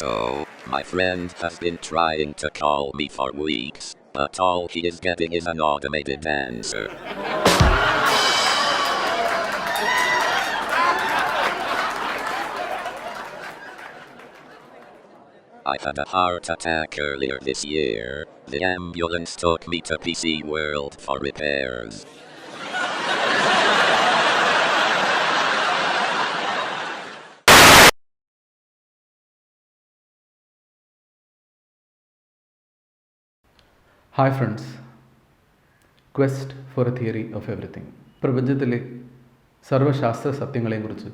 So, my friend has been trying to call me for weeks, but all he is getting is an automated answer. I had a heart attack earlier this year. The ambulance took me to PC World for repairs. Hi friends, question for a theory of everything. പ്രപഞ്ചത്തിലെ സർവ്വശാസ്ത്ര സത്യങ്ങളെക്കുറിച്ച്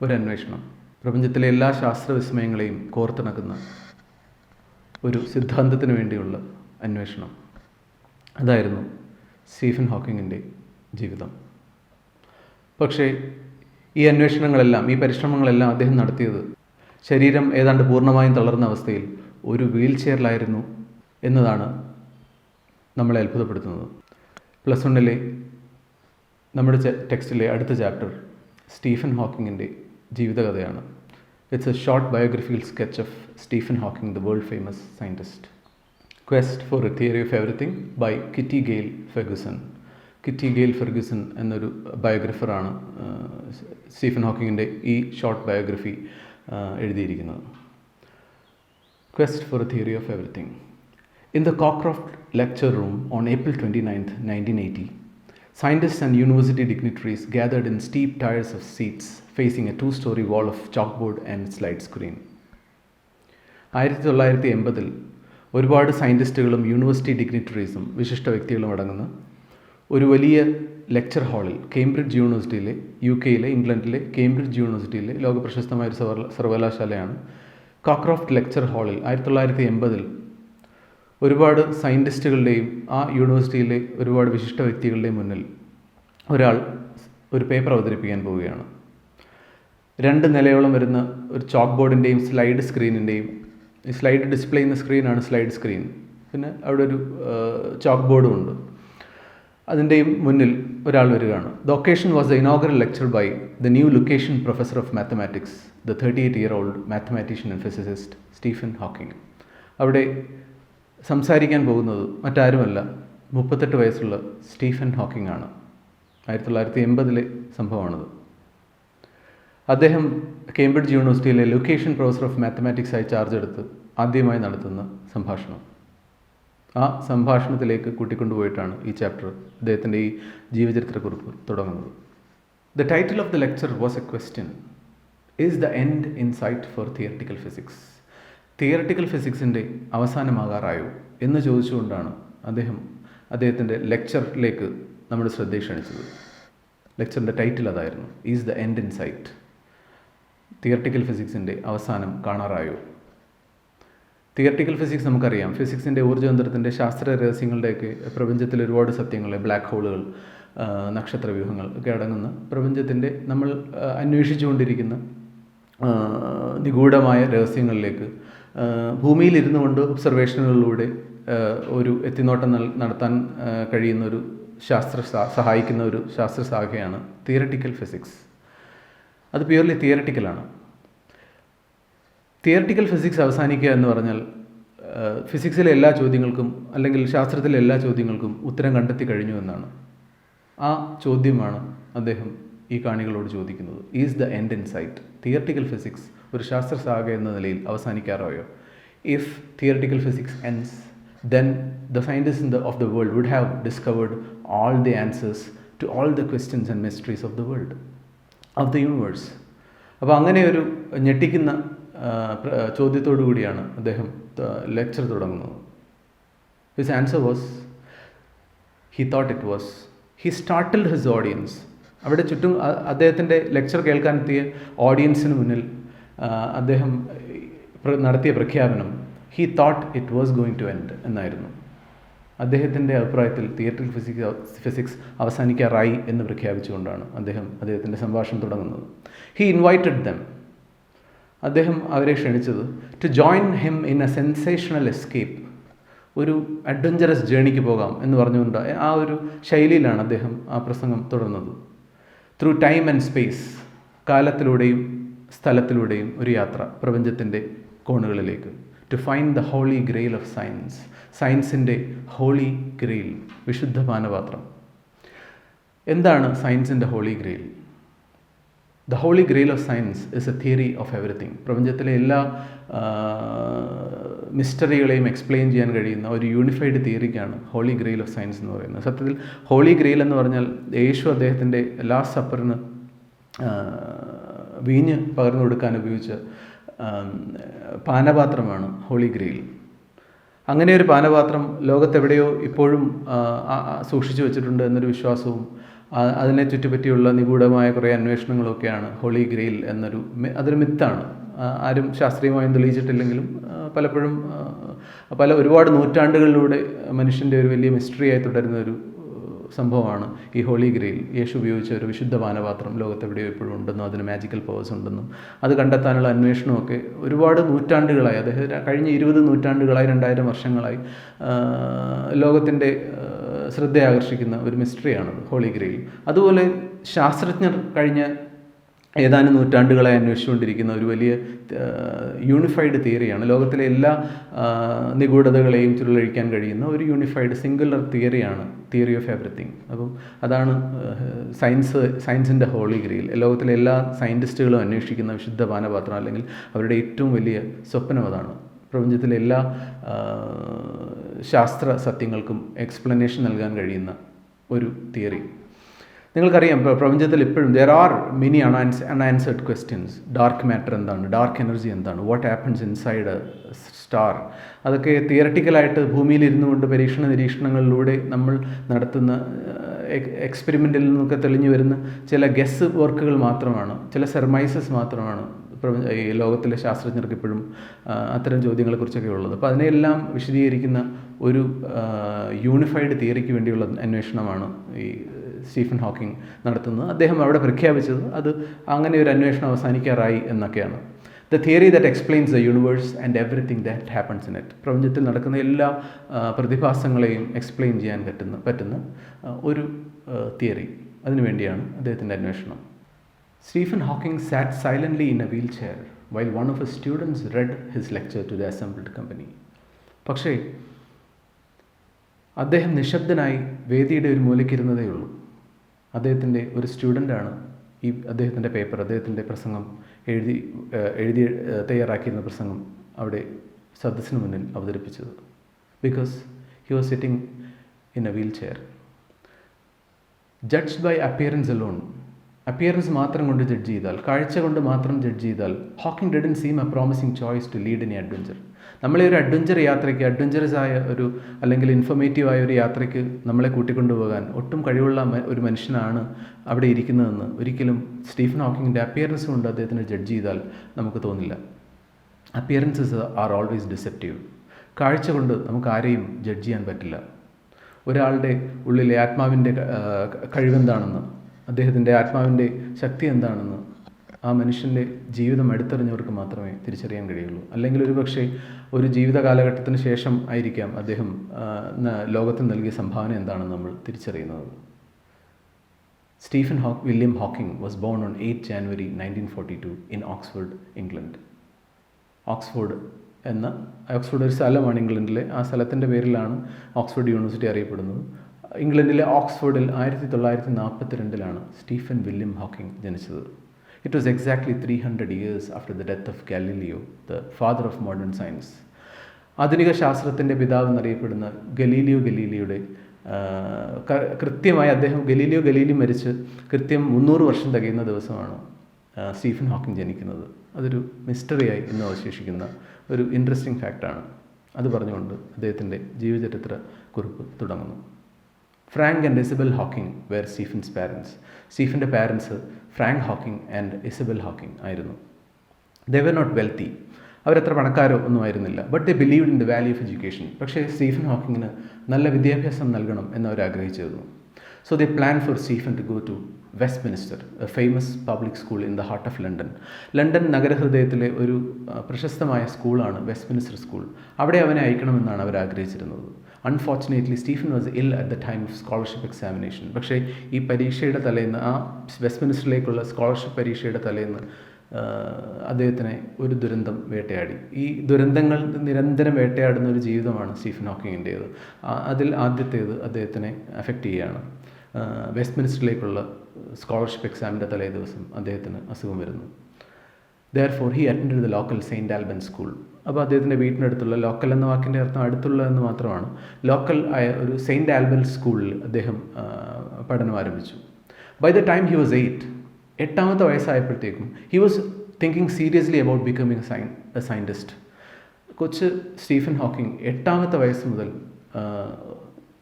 ഒരു അന്വേഷണം, പ്രപഞ്ചത്തിലെ എല്ലാ ശാസ്ത്രവിസ്മയങ്ങളെയും കോർത്തിണക്കുന്ന ഒരു സിദ്ധാന്തത്തിന് വേണ്ടിയുള്ള അന്വേഷണം. അതായിരുന്നു സ്റ്റീഫൻ ഹോക്കിങ്ങിൻ്റെ ജീവിതം. പക്ഷേ ഈ അന്വേഷണങ്ങളെല്ലാം, ഈ പരിശ്രമങ്ങളെല്ലാം അദ്ദേഹം നടത്തിയത് ശരീരം ഏതാണ്ട് പൂർണ്ണമായും തളർന്ന അവസ്ഥയിൽ ഒരു വീൽ ചെയറിലായിരുന്നു എന്നതാണ് നമ്മളെ അത്ഭുതപ്പെടുത്തുന്നത്. പ്ലസ് വണ്ണിലെ നമ്മുടെ ടെക്സ്റ്റിലെ അടുത്ത ചാപ്റ്റർ സ്റ്റീഫൻ ഹോക്കിങ്ങിൻ്റെ ജീവിതകഥയാണ്. It's a short biographical sketch of Stephen Hawking, the world famous scientist. Quest for a theory of everything by Kitty Gail Ferguson. Kitty Gail Ferguson എന്നൊരു ബയോഗ്രഫറാണ് സ്റ്റീഫൻ ഹോക്കിങ്ങിൻ്റെ ഈ ഷോർട്ട് ബയോഗ്രഫി എഴുതിയിരിക്കുന്നത്. Quest for a theory of everything. In the Cockcroft lecture room on April 29, 1980, scientists and university dignitaries gathered in steep tiers of seats facing a two-story wall of chalkboard and slide screen. 1980 ഒരുപാട് സയൻറ്റിസ്റ്റുകളും university ഡിഗ്നിറ്ററീസും വിശിഷ്ട വ്യക്തികളും അടങ്ങുന്ന ഒരു വലിയ lecture ഹാളിൽ Cambridge യൂണിവേഴ്സിറ്റിയിലെ, UK-യിലെ, ഇംഗ്ലണ്ടിലെ Cambridge യൂണിവേഴ്സിറ്റിയിലെ ലോകപ്രശസ്തമായ ഒരു സർവകലാശാലയാണ് കോക്ക്രോഫ്റ്റ് ലെക്ചർ ഹാളിൽ 1980 ഒരുപാട് സയൻറ്റിസ്റ്റുകളുടെയും ആ യൂണിവേഴ്സിറ്റിയിലെ ഒരുപാട് വിശിഷ്ട വ്യക്തികളുടെയും മുന്നിൽ ഒരാൾ ഒരു പേപ്പർ അവതരിപ്പിക്കാൻ പോവുകയാണ്. 2 നിലയോളം വരുന്ന ഒരു ചോക്ക് ബോർഡിൻ്റെയും സ്ലൈഡ് സ്ക്രീനിൻ്റെയും, ഈ സ്ലൈഡ് ഡിസ്പ്ലേ ചെയ്യുന്ന സ്ക്രീനാണ് സ്ലൈഡ് സ്ക്രീൻ, പിന്നെ അവിടെ ഒരു ചോക്ക് ബോർഡും ഉണ്ട്. അതിൻ്റെയും മുന്നിൽ ഒരാൾ വരികയാണ്. The occasion was the inaugural lecture by the new Lucasian professor of mathematics, the 38-year-old mathematician and physicist Stephen Hawking. അവിടെ സംസാരിക്കാൻ പോകുന്നത് മറ്റാരുമല്ല, 38 വയസ്സുള്ള സ്റ്റീഫൻ ഹോക്കിംഗ് ആണ്. 1980 സംഭവമാണത്. അദ്ദേഹം കേംബ്രിഡ്ജ് യൂണിവേഴ്സിറ്റിയിലെ ലൊക്കേഷൻ പ്രൊഫസർ ഓഫ് മാത്തമാറ്റിക്സ് ആയി ചാർജ് എടുത്ത് ആദ്യമായി നടത്തുന്ന സംഭാഷണം. ആ സംഭാഷണത്തിലേക്ക് കൂട്ടിക്കൊണ്ടുപോയിട്ടാണ് ഈ ചാപ്റ്റർ, അദ്ദേഹത്തിൻ്റെ ഈ ജീവചരിത്രക്കുറിപ്പ് തുടങ്ങുന്നത്. The title of the lecture was a question: is the end in sight for theoretical physics? Theoretical ഫിസിക്സിൻ്റെ അവസാനമാകാറായോ എന്ന് ചോദിച്ചുകൊണ്ടാണ് അദ്ദേഹത്തിൻ്റെ ലെക്ചറിലേക്ക് നമ്മുടെ ശ്രദ്ധയെ ക്ഷണിച്ചത്. ലെക്ചറിൻ്റെ ടൈറ്റിൽ അതായിരുന്നു, is the end in sight? Theoretical ഫിസിക്സിൻ്റെ അവസാനം കാണാറായോ? തിയറിറ്റിക്കൽ ഫിസിക്സ് നമുക്കറിയാം, ഫിസിക്സിൻ്റെ ഊർജ്ജതന്ത്രത്തിൻ്റെ ശാസ്ത്ര രഹസ്യങ്ങളുടെയൊക്കെ പ്രപഞ്ചത്തിൽ ഒരുപാട് സത്യങ്ങൾ, ബ്ലാക്ക് ഹോളുകൾ, നക്ഷത്രവ്യൂഹങ്ങൾ ഒക്കെ അടങ്ങുന്ന പ്രപഞ്ചത്തിൻ്റെ നമ്മൾ അന്വേഷിച്ചുകൊണ്ടിരിക്കുന്ന നിഗൂഢമായ രഹസ്യങ്ങളിലേക്ക് ഭൂമിയിലിരുന്നു കൊണ്ട് ഒബ്സർവേഷനുകളിലൂടെ ഒരു എത്തിനോട്ടം നടത്താൻ കഴിയുന്ന ഒരു സഹായിക്കുന്ന ഒരു ശാസ്ത്രശാഖയാണ് തിയറിറ്റിക്കൽ ഫിസിക്സ്. അത് പ്യുവർലി തിയറിറ്റിക്കലാണ്. തിയറിറ്റിക്കൽ ഫിസിക്സ് അവസാനിക്കുക എന്ന് പറഞ്ഞാൽ ഫിസിക്സിലെ എല്ലാ ചോദ്യങ്ങൾക്കും, അല്ലെങ്കിൽ ശാസ്ത്രത്തിലെ എല്ലാ ചോദ്യങ്ങൾക്കും ഉത്തരം കണ്ടെത്തി കഴിഞ്ഞു എന്നാണ്. ആ ചോദ്യമാണ് അദ്ദേഹം ഈ കാണികളോട് ചോദിക്കുന്നത്. Is the end in sight? Theoretical physics ഒരു ശാസ്ത്രശാഖ എന്ന നിലയിൽ അവസാനിക്കാറായോ? If theoretical physics ends, then the scientists of the world would have discovered all the answers to all the questions and mysteries of the world, of the universe. അപ്പോൾ അങ്ങനെ ഒരു ഞെട്ടിക്കുന്ന ചോദ്യത്തോടു കൂടിയാണ് അദ്ദേഹം ലെക്ചർ തുടങ്ങുന്നത്. His answer was, he thought it was, he startled his audience. അവിടെ ചുറ്റും അദ്ദേഹത്തിൻ്റെ ലെക്ചർ കേൾക്കാനെത്തിയ ഓഡിയൻസിന് മുന്നിൽ അദ്ദേഹം നടത്തിയ പ്രഖ്യാപനം he thought it was going to end എന്നായിരുന്നു. അദ്ദേഹത്തിൻ്റെ അഭിപ്രായത്തിൽ തിയറിറ്റിക്കൽ ഫിസിക്സ് അവസാനിക്കാറായി എന്ന് പ്രഖ്യാപിച്ചുകൊണ്ടാണ് അദ്ദേഹത്തിൻ്റെ സംഭാഷണം തുടങ്ങുന്നത്. ഹി ഇൻവൈറ്റഡ് ദം, അദ്ദേഹം അവരെ ക്ഷണിച്ചത് to join him in a sensational escape, ഒരു അഡ്വഞ്ചറസ് ജേണിക്ക് പോകാം എന്ന് പറഞ്ഞുകൊണ്ട് ആ ഒരു ശൈലിയിലാണ് അദ്ദേഹം ആ പ്രസംഗം തുടർന്നത്. ത്രൂ ടൈം ആൻഡ് സ്പേസ്, കാലത്തിലൂടെയും സ്ഥലത്തിലൂടെയും ഒരു യാത്ര, പ്രപഞ്ചത്തിൻ്റെ കോണുകളിലേക്ക്. To find the holy grail of science, സയൻസിൻ്റെ ഹോളി ഗ്രെയിൽ, വിശുദ്ധ പാനപാത്രം. എന്താണ് സയൻസിൻ്റെ holy grail? The holy grail of science is a theory of everything. പ്രപഞ്ചത്തിലെ എല്ലാ മിസ്റ്ററികളെയും എക്സ്പ്ലെയിൻ ചെയ്യാൻ കഴിയുന്ന ഒരു യൂണിഫൈഡ് തിയറിക്കാണ് ഹോളി ഗ്രെയിൽ ഓഫ് സയൻസ് എന്ന് പറയുന്നത്. സത്യത്തിൽ ഹോളി ഗ്രെയിൽ എന്ന് പറഞ്ഞാൽ യേശു അദ്ദേഹത്തിൻ്റെ ലാസ്റ്റ് സപ്പറിന് വീഞ്ഞ് പകർന്നു കൊടുക്കാൻ ഉപയോഗിച്ച പാനപാത്രമാണ് ഹോളി ഗ്രെയിൽ. അങ്ങനെ ഒരു പാനപാത്രം ലോകത്തെവിടെയോ ഇപ്പോഴും സൂക്ഷിച്ചു വെച്ചിട്ടുണ്ട് എന്നൊരു വിശ്വാസവും അതിനെ ചുറ്റിപ്പറ്റിയുള്ള നിഗൂഢമായ കുറേ അന്വേഷണങ്ങളൊക്കെയാണ് ഹോളി ഗ്രെയിൽ എന്നൊരു അതൊരു മിത്താണ്. ആരും ശാസ്ത്രീയമായും തെളിയിച്ചിട്ടില്ലെങ്കിലും പലപ്പോഴും ഒരുപാട് നൂറ്റാണ്ടുകളിലൂടെ മനുഷ്യൻ്റെ ഒരു വലിയ മിസ്റ്ററിയായി തുടരുന്ന ഒരു സംഭവമാണ് ഈ ഹോളി ഗ്രെയിൽ. യേശു ഉപയോഗിച്ച ഒരു വിശുദ്ധ പാനപാത്രം ലോകത്തെവിടെയോ ഇപ്പോഴും ഉണ്ടെന്നും അതിന് മാജിക്കൽ പവേഴ്സ് ഉണ്ടെന്നും അത് കണ്ടെത്താനുള്ള അന്വേഷണമൊക്കെ ഒരുപാട് നൂറ്റാണ്ടുകളായി, അതായത് കഴിഞ്ഞ 20 നൂറ്റാണ്ടുകളായി 2000 വർഷങ്ങളായി ലോകത്തിൻ്റെ ശ്രദ്ധയാകർഷിക്കുന്ന ഒരു മിസ്റ്ററിയാണ് ഹോളി ഗ്രെയിൽ. അതുപോലെ ശാസ്ത്രജ്ഞർ കഴിഞ്ഞ ഏതാനും നൂറ്റാണ്ടുകളായി അന്വേഷിച്ചുകൊണ്ടിരിക്കുന്ന ഒരു വലിയ യൂണിഫൈഡ് തിയറിയാണ്, ലോകത്തിലെ എല്ലാ നിഗൂഢതകളെയും ചുരുളഴിക്കാൻ കഴിയുന്ന ഒരു യൂണിഫൈഡ് സിംഗുലർ തിയറിയാണ് തിയറി ഓഫ് എവറിത്തിങ്. അപ്പം അതാണ് സയൻസിൻ്റെ ഹോളി ഗ്രെയിൽ. ലോകത്തിലെ എല്ലാ സയൻറ്റിസ്റ്റുകളും അന്വേഷിക്കുന്ന വിശുദ്ധ പാനപാത്രം, അല്ലെങ്കിൽ അവരുടെ ഏറ്റവും വലിയ സ്വപ്നം അതാണ്. പ്രപഞ്ചത്തിലെ എല്ലാ ശാസ്ത്ര സത്യങ്ങൾക്കും എക്സ്പ്ലനേഷൻ നൽകാൻ കഴിയുന്ന ഒരു തിയറി. നിങ്ങൾക്കറിയാം, പ്രപഞ്ചത്തിൽ ഇപ്പോഴും there are many unanswered questions. Dark matter എന്താണ്? ഡാർക്ക് എനർജി എന്താണ്? What happens inside star? അതൊക്കെ തിയററ്റിക്കലായിട്ട് ഭൂമിയിൽ ഇരുന്നു കൊണ്ട് പരീക്ഷണ നിരീക്ഷണങ്ങളിലൂടെ നമ്മൾ നടത്തുന്ന എക്സ്പെരിമെൻറ്റിൽ നിന്നൊക്കെ തെളിഞ്ഞു വരുന്ന ചില ഗസ് വർക്കുകൾ മാത്രമാണ്, ചില സർമൈസസ് മാത്രമാണ് ഈ ലോകത്തിലെ ശാസ്ത്രജ്ഞർക്ക് ഇപ്പോഴും അത്തരം ചോദ്യങ്ങളെക്കുറിച്ചൊക്കെ ഉള്ളത്. അപ്പോൾ അതിനെല്ലാം വിശദീകരിക്കുന്ന ഒരു യൂണിഫൈഡ് തിയറിക്ക് വേണ്ടിയുള്ള അന്വേഷണമാണ് ഈ സ്റ്റീഫൻ ഹോക്കിംഗ് നടത്തുന്നത്. അദ്ദേഹം അവിടെ പ്രഖ്യാപിച്ചത് അത് അങ്ങനെ ഒരു അന്വേഷണം അവസാനിക്കാറായി എന്നൊക്കെയാണ്. The theory that explains the universe and everything that happens in it. പ്രപഞ്ചത്തിൽ നടക്കുന്ന എല്ലാ പ്രതിഭാസങ്ങളെയും എക്സ്പ്ലെയിൻ ചെയ്യാൻ പറ്റുന്ന ഒരു തിയറി. അതിനുവേണ്ടിയാണ് അദ്ദേഹത്തിൻ്റെ അന്വേഷണം. Stephen Hawking sat silently in a wheelchair while one of his students read his lecture to the assembled company. പക്ഷേ അദ്ദേഹം നിശബ്ദനായി വേദിയുടെ ഒരു മൂലയ്ക്കിരുന്നതേ ഉള്ളൂ. അദ്ദേഹത്തിൻ്റെ ഒരു സ്റ്റുഡൻ്റാണ് ഈ അദ്ദേഹത്തിൻ്റെ പേപ്പർ, അദ്ദേഹത്തിൻ്റെ പ്രസംഗം എഴുതി തയ്യാറാക്കിയിരുന്ന പ്രസംഗം അവിടെ സദസ്സിന് മുന്നിൽ അവതരിപ്പിച്ചത്. Because he was sitting in a wheelchair. Judged by appearance alone, appearance മാത്രം കൊണ്ട് ജഡ്ജ് ചെയ്താൽ, കാഴ്ച കൊണ്ട് മാത്രം ജഡ്ജ് ചെയ്താൽ, Hawking didn't seem a promising choice to lead in a adventure. നമ്മളെ ഒരു അഡ്വഞ്ചർ യാത്രയ്ക്ക്, അഡ്വഞ്ചറസ് ആയ ഒരു അല്ലെങ്കിൽ ഇൻഫോർമേറ്റീവായ ഒരു യാത്രയ്ക്ക് നമ്മളെ കൂട്ടിക്കൊണ്ടുപോകാൻ ഒട്ടും കഴിവുള്ള ഒരു മനുഷ്യനാണ് അവിടെ ഇരിക്കുന്നതെന്ന് ഒരിക്കലും സ്റ്റീഫൻ ഹോക്കിങ്ങിൻ്റെ അപ്പിയറൻസ് കൊണ്ട് അദ്ദേഹത്തിന് ജഡ്ജ് ചെയ്താൽ നമുക്ക് തോന്നില്ല. Appearances are always deceptive. കാഴ്ച കൊണ്ട് നമുക്ക് ആരെയും ജഡ്ജ് ചെയ്യാൻ പറ്റില്ല. ഒരാളുടെ ഉള്ളിലെ ആത്മാവിൻ്റെ കഴിവെന്താണെന്ന്, അദ്ദേഹത്തിൻ്റെ ആത്മാവിൻ്റെ ശക്തി എന്താണെന്ന് ആ മനുഷ്യൻ്റെ ജീവിതം അടുത്തറിഞ്ഞവർക്ക് മാത്രമേ തിരിച്ചറിയാൻ കഴിയുള്ളൂ. അല്ലെങ്കിൽ ഒരു പക്ഷേ ഒരു ജീവിത കാലഘട്ടത്തിന് ശേഷം ആയിരിക്കാം അദ്ദേഹം ലോകത്തിന് നൽകിയ സംഭാവന എന്താണെന്ന് നമ്മൾ തിരിച്ചറിയുന്നത്. Stephen William Hawking was born on 8 January 1942 in Oxford, England. Oxford ഒരു സ്ഥലമാണ് ഇംഗ്ലണ്ടിലെ. ആ സ്ഥലത്തിൻ്റെ പേരിലാണ് ഓക്സ്ഫോർഡ് യൂണിവേഴ്സിറ്റി അറിയപ്പെടുന്നത്. ഇംഗ്ലണ്ടിലെ ഓക്സ്ഫോർഡിൽ 1942 സ്റ്റീഫൻ വില്യം ഹോക്കിംഗ് ജനിച്ചത്. It was exactly 300 years after the death of Galileo, the father of modern science. ആധുനിക ശാസ്ത്രത്തിൻ്റെ പിതാവ് എന്നറിയപ്പെടുന്ന ഗലീലിയോയുടെ കൃത്യമായി ഗലീലിയോ മരിച്ച് കൃത്യം 300 വർഷം തികയുന്ന ദിവസമാണ് സ്റ്റീഫൻ ഹോക്കിംഗ് ജനിക്കുന്നത്. അതൊരു മിസ്റ്ററിയായി ഇന്ന് അവശേഷിക്കുന്ന ഒരു ഇൻട്രസ്റ്റിംഗ് ഫാക്റ്റാണ്. അത് പറഞ്ഞുകൊണ്ട് അദ്ദേഹത്തിൻ്റെ ജീവചരിത്ര കുറിപ്പ് തുടങ്ങുന്നു. Frank and Isabel Hawking were Stephen's parents. സ്റ്റീഫൻ്റെ parents Frank Hawking and Isabel Hawking ആയിരുന്നു. ദേ വർ നോട്ട് വെൽത്തി, അവരത്ര പണക്കാരോ ഒന്നും ആയിരുന്നില്ല. But they believed in the value of education. പക്ഷേ സ്റ്റീഫൻ ഹോക്കിങ്ങിന് നല്ല വിദ്യാഭ്യാസം നൽകണം എന്നവർ ആഗ്രഹിച്ചിരുന്നു. So they plan for Stephen to go to Westminster, a famous public school in the heart of London. London നഗരഹൃദയത്തിലെ ഒരു പ്രശസ്തമായ സ്കൂളാണ് വെസ്റ്റ്മിനിസ്റ്റർ സ്കൂൾ. അവിടെ അവനെ അയക്കണമെന്നാണ് അവർ ആഗ്രഹിച്ചിരുന്നത്. അൺഫോർച്ചുനേറ്റ്ലി സ്റ്റീഫൻ വാസ് ഇൽ at the time of scholarship examination. പക്ഷേ ഈ പരീക്ഷയുടെ തലേന്ന്, ആ വെസ്റ്റ്മിനിസ്റ്ററിലേക്കുള്ള സ്കോളർഷിപ്പ് പരീക്ഷയുടെ തലേന്ന് അദ്ദേഹത്തിനെ ഒരു ദുരന്തം വേട്ടയാടി. ഈ ദുരന്തങ്ങൾ നിരന്തരം വേട്ടയാടുന്ന ഒരു ജീവിതമാണ് സ്റ്റീഫൻ ഹോക്കിങ്ങിൻ്റേത്. അതിൽ ആദ്യത്തേത് അദ്ദേഹത്തിനെ അഫക്റ്റ് ചെയ്യുകയാണ്. വെസ്റ്റ്മിനിസ്റ്ററിലേക്കുള്ള സ്കോളർഷിപ്പ് എക്സാമിൻ്റെ തലേ ദിവസം അദ്ദേഹത്തിന് അസുഖം വരുന്നു. Therefore, he attended the local St. Albans school. അപ്പോൾ അദ്ദേഹത്തിൻ്റെ വീട്ടിനടുത്തുള്ള, ലോക്കൽ എന്ന വാക്കിൻ്റെ അർത്ഥം അടുത്തുള്ള എന്ന് മാത്രമാണ്, ലോക്കൽ ആയ ഒരു സെയിൻറ്റ് ആൽബൻസ് സ്കൂളിൽ അദ്ദേഹം പഠനം ആരംഭിച്ചു. By the time he was 8 വയസ്സായപ്പോഴത്തേക്കും he was thinking seriously about becoming a scientist. കൊച്ച് സ്റ്റീഫൻ ഹോക്കിംഗ് 8 വയസ്സ് മുതൽ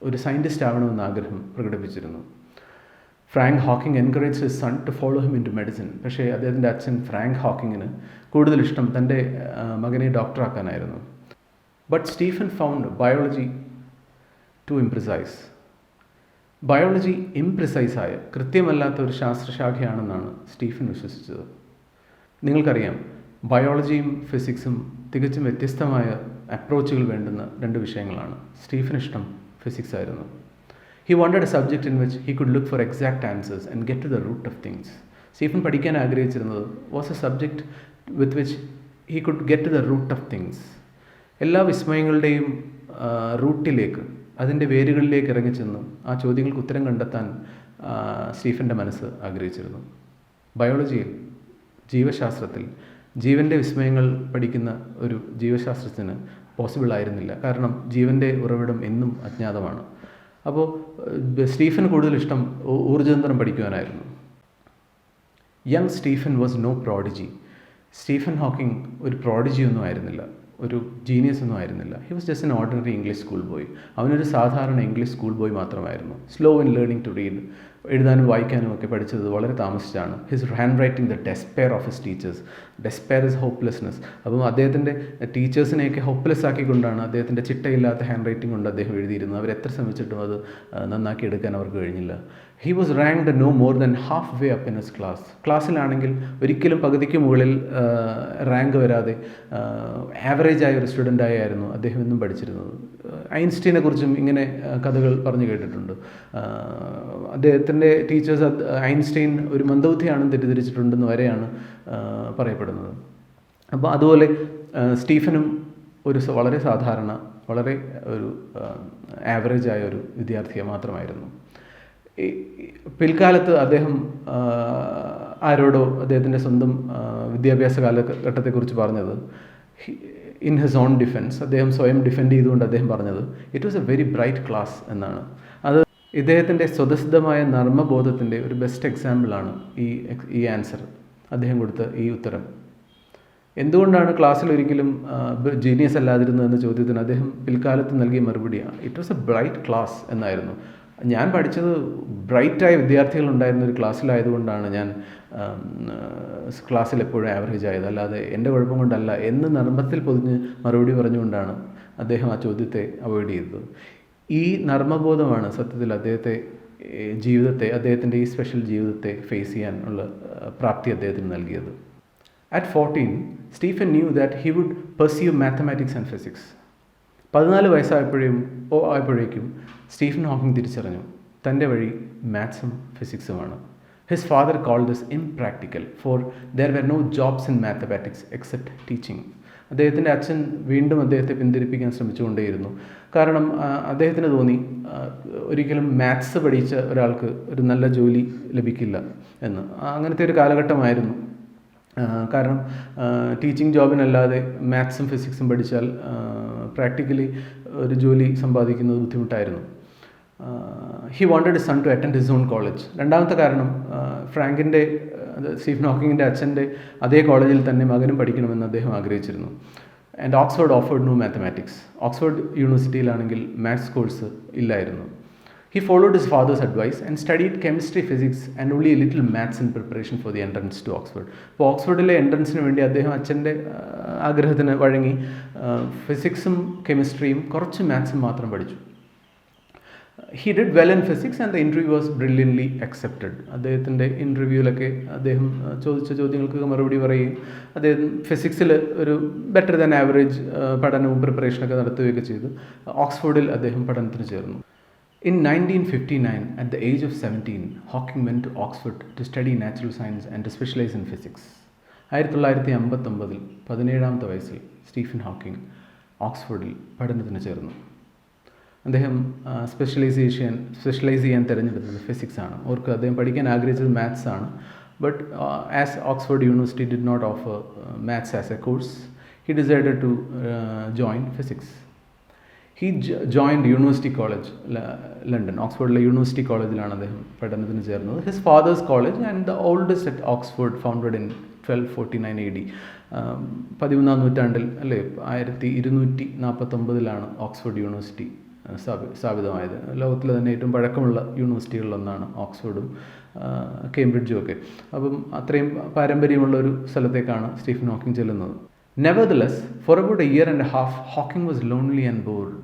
ഒരു സയൻറ്റിസ്റ്റ് ആവണമെന്ന് ആഗ്രഹം പ്രകടിപ്പിച്ചിരുന്നു. Frank Hawking encourage his son to follow him into medicine. പക്ഷേ അദ്ദേഹത്തിൻ്റെ അച്ഛൻ ഫ്രാങ്ക് ഹോക്കിങ്ങിന് കൂടുതൽ ഇഷ്ടം തൻ്റെ മകനെ ഡോക്ടറാക്കാനായിരുന്നു. But Stephen found biology too imprecise. Biology ഇംപ്രിസൈസായ, കൃത്യമല്ലാത്ത ഒരു ശാസ്ത്രശാഖയാണെന്നാണ് സ്റ്റീഫൻ വിശ്വസിച്ചത്. നിങ്ങൾക്കറിയാം, ബയോളജിയും ഫിസിക്സും തികച്ചും വ്യത്യസ്തമായ അപ്രോച്ചുകൾ വേണ്ടുന്ന 2 വിഷയങ്ങളാണ്. സ്റ്റീഫന് ഇഷ്ടം ഫിസിക്സ് ആയിരുന്നു. He wanted a subject in which he could look for exact answers and get to the root of things. Stephen പഠിക്കാൻ ആഗ്രഹിച്ചിരുന്നത് was a subject with which he could get to the root of things. എല്ലാ വിസ്മയങ്ങളുടെയും റൂട്ടിലേക്ക്, അതിൻ്റെ വേരുകളിലേക്ക് ഇറങ്ങിച്ചെന്ന് ആ ചോദ്യങ്ങൾക്ക് ഉത്തരം കണ്ടെത്താൻ സ്റ്റീഫൻ്റെ മനസ്സ് ആഗ്രഹിച്ചിരുന്നു. ബയോളജിയിൽ, ജീവശാസ്ത്രത്തിൽ ജീവൻ്റെ വിസ്മയങ്ങൾ പഠിക്കുന്ന ഒരു ജീവശാസ്ത്രത്തിന് പോസിബിൾ ആയിരുന്നില്ല. കാരണം ജീവൻ്റെ ഉറവിടം എന്നും അജ്ഞാതമാണ്. അപ്പോൾ സ്റ്റീഫൻ കൂടുതൽ ഇഷ്ടം ഊർജ്ജതന്ത്രം പഠിക്കുവാനായിരുന്നു. Young Stephen was no prodigy. Stephen Hawking ഒരു പ്രോഡിജി ഒന്നും ആയിരുന്നില്ല, ഒരു ജീനിയസ് ഒന്നും ആയിരുന്നില്ല. He was just an ordinary English school boy. അവനൊരു സാധാരണ ഇംഗ്ലീഷ് സ്കൂൾ ബോയ് മാത്രമായിരുന്നു. Slow in learning to read. എഴുതാനും വായിക്കാനും ഒക്കെ പഠിച്ചത് വളരെ താമസിച്ചാണ്. His handwriting the despair of his teachers. Despair is hopelessness. അപ്പം അദ്ദേഹത്തിൻ്റെ ടീച്ചേഴ്സിനെയൊക്കെ ഹോപ്പ്ലെസ് ആക്കിക്കൊണ്ടാണ് അദ്ദേഹത്തിൻ്റെ ചിട്ടയില്ലാത്ത ഹാൻഡ് റൈറ്റിംഗ് കൊണ്ട് അദ്ദേഹം എഴുതിയിരുന്നത്. അവരെത്ര ശ്രമിച്ചിട്ടും അത് നന്നാക്കി എടുക്കാൻ അവർക്ക് കഴിഞ്ഞില്ല. He was ranked no more than half way up in his class. ക്ലാസ്സിലാണെങ്കിൽ ഒരിക്കലും പകുതിക്ക് മുകളിൽ റാങ്ക് വരാതെ ആവറേജ് ആയ ഒരു സ്റ്റുഡൻ്റായിരുന്നു അദ്ദേഹം എന്നും പഠിച്ചിരുന്നത്. ഐൻസ്റ്റീനെ കുറിച്ചും ഇങ്ങനെ കഥകൾ പറഞ്ഞു കേട്ടിട്ടുണ്ട്. അദ്ദേഹത്തിൻ്റെ ടീച്ചേഴ്സ് ഐൻസ്റ്റൈൻ ഒരു മന്ദബുദ്ധിയാണെന്ന് തെറ്റിദ്ധരിച്ചിട്ടുണ്ടെന്ന് വരെയാണ് പറയപ്പെടുന്നത്. അപ്പോൾ അതുപോലെ സ്റ്റീഫനും ഒരു വളരെ സാധാരണ, വളരെ ഒരു ആവറേജ് ആയ ഒരു വിദ്യാർത്ഥിയെ മാത്രമായിരുന്നു. പിൽക്കാലത്ത് അദ്ദേഹം ആരോടോ അദ്ദേഹത്തിൻ്റെ സ്വന്തം വിദ്യാഭ്യാസ കാലഘട്ടത്തെക്കുറിച്ച് പറഞ്ഞത്, ഇൻ ഹിസ് ഓൺ ഡിഫെൻസ്, അദ്ദേഹം സ്വയം ഡിഫെൻഡ് ചെയ്തുകൊണ്ട് അദ്ദേഹം പറഞ്ഞത്, it was A very bright class എന്നാണ്. അത് ഇദ്ദേഹത്തിൻ്റെ സ്വതസിദ്ധമായ നർമ്മബോധത്തിൻ്റെ ഒരു ബെസ്റ്റ് എക്സാമ്പിളാണ് ഈ ആൻസർ, അദ്ദേഹം കൊടുത്ത ഈ ഉത്തരം. എന്തുകൊണ്ടാണ് ക്ലാസ്സിൽ ഒരിക്കലും ജീനിയസ് അല്ലാതിരുന്നതെന്ന ചോദ്യത്തിന് അദ്ദേഹം പിൽക്കാലത്ത് നൽകിയ മറുപടിയാണ്, it was A bright class എന്നായിരുന്നു. ഞാൻ പഠിച്ചത് ബ്രൈറ്റായ വിദ്യാർത്ഥികളുണ്ടായിരുന്ന ഒരു ക്ലാസ്സിലായതുകൊണ്ടാണ് ഞാൻ ക്ലാസ്സിൽ എപ്പോഴും ആവറേജ് ആയത്, അല്ലാതെ എൻ്റെ കുഴപ്പം കൊണ്ടല്ല എന്ന് നർമ്മത്തിൽ പൊതിഞ്ഞ് മറുപടി പറഞ്ഞുകൊണ്ടാണ് അദ്ദേഹം ആ ചോദ്യത്തെ അവോയ്ഡ് ചെയ്തത്. ഈ നർമ്മബോധമാണ് സത്യത്തിൽ അദ്ദേഹത്തിൻ്റെ ഈ സ്പെഷ്യൽ ജീവിതത്തെ ഫേസ് ചെയ്യാൻ ഉള്ള പ്രാപ്തി അദ്ദേഹത്തിന് നൽകിയത്. At 14, Stephen knew that he would pursue mathematics and physics. 14 വയസ്സായപ്പോഴേക്കും സ്റ്റീഫൻ ഹോക്കിംഗ് തിരിച്ചറിഞ്ഞു തൻ്റെ വഴി മാത്സും ഫിസിക്സുമാണ്. His father called this impractical, for there were no jobs in mathematics except teaching. അദ്ദേഹത്തിൻ്റെ അച്ഛൻ വീണ്ടും അദ്ദേഹത്തെ പിന്തിരിപ്പിക്കാൻ ശ്രമിച്ചുകൊണ്ടേയിരുന്നു. കാരണം അദ്ദേഹത്തിന് തോന്നി ഒരിക്കലും മാത്സ് പഠിച്ച ഒരാൾക്ക് ഒരു നല്ല ജോലി ലഭിക്കില്ല എന്ന്. അങ്ങനത്തെ ഒരു കാലഘട്ടമായിരുന്നു. കാരണം ടീച്ചിങ് ജോബിനല്ലാതെ മാത്സും ഫിസിക്സും പഠിച്ചാൽ പ്രാക്ടിക്കലി ഒരു ജോലി സമ്പാദിക്കുന്നത് ബുദ്ധിമുട്ടായിരുന്നു. He wanted son to attend his own college. രണ്ടാമത്തെ കാരണം, സ്റ്റീഫൻ ഹോക്കിങ്ങിൻ്റെ അച്ഛൻ്റെ അതേ കോളേജിൽ തന്നെ മകനും പഠിക്കണമെന്ന് അദ്ദേഹം ആഗ്രഹിച്ചിരുന്നു. And Oxford offered no mathematics. Oxford യൂണിവേഴ്സിറ്റിയിലാണെങ്കിൽ മാത്സ് കോഴ്സ് ഇല്ലായിരുന്നു. He followed his father's advice and studied chemistry, physics and only a little maths in preparation for the entrance to Oxford. അപ്പോൾ ഓക്സ്ഫോർഡിലെ എൻട്രൻസിന് വേണ്ടി അദ്ദേഹം അച്ഛൻ്റെ ആഗ്രഹത്തിന് വഴങ്ങി ഫിസിക്സും കെമിസ്ട്രിയും കുറച്ച് മാത്സും മാത്രം പഠിച്ചു. He did well in physics and the interview was brilliantly accepted. അദ്ദേഹത്തിൻ്റെ ഇൻ്റർവ്യൂവിലൊക്കെ അദ്ദേഹം ചോദിച്ച ചോദ്യങ്ങൾക്ക് മറുപടി പറയുകയും അദ്ദേഹം ഫിസിക്സിൽ ഒരു ബെറ്റർ ദാൻ ആവറേജ് പഠനവും പ്രിപ്പറേഷനൊക്കെ നടത്തുകയൊക്കെ ചെയ്തു. ഓക്സ്ഫോർഡിൽ അദ്ദേഹം പഠനത്തിന് ചേർന്നു. In 1959, at the age of 17, Hawking went to Oxford to study natural science and to specialize in physics. 1959 17-ാമത്തെ വയസ്സിൽ സ്റ്റീഫൻ ഹോക്കിംഗ് ഓക്സ്ഫോർഡിൽ പഠനത്തിന് ചേർന്നു. അദ്ദേഹം സ്പെഷ്യലൈസ് ചെയ്യാൻ തിരഞ്ഞെടുത്തത് ഫിസിക്സ് ആണ്. ഓർക്ക് അദ്ദേഹം പഠിക്കാൻ ആഗ്രഹിച്ചത് മാത്സ് ആണ്. But as Oxford University did not offer maths as a course, he decided to join physics. He joined University College London. ഓക്സ്ഫോർഡിലെ യൂണിവേഴ്സിറ്റി കോളേജിലാണ് അദ്ദേഹം പഠനത്തിന് ചേർന്നത്. His father's college and the oldest at Oxford, founded in 1249 AD. 13-ാം നൂറ്റാണ്ടിൽ അല്ലേ, 1249 Oxford university സ്ഥാപിതമായത്. ലോകത്തിലെ തന്നെ ഏറ്റവും പഴക്കമുള്ള യൂണിവേഴ്സിറ്റികളിലൊന്നാണ് ഓക്സ്ഫോർഡും കേംബ്രിഡ്ജും ഒക്കെ. അപ്പം അത്രയും പാരമ്പര്യമുള്ള ഒരു സ്ഥലത്തേക്കാണ് സ്റ്റീഫൻ ഹോക്കിംഗ് ചെല്ലുന്നത്. Nevertheless, for about a year and a half, Hawking was lonely and bored.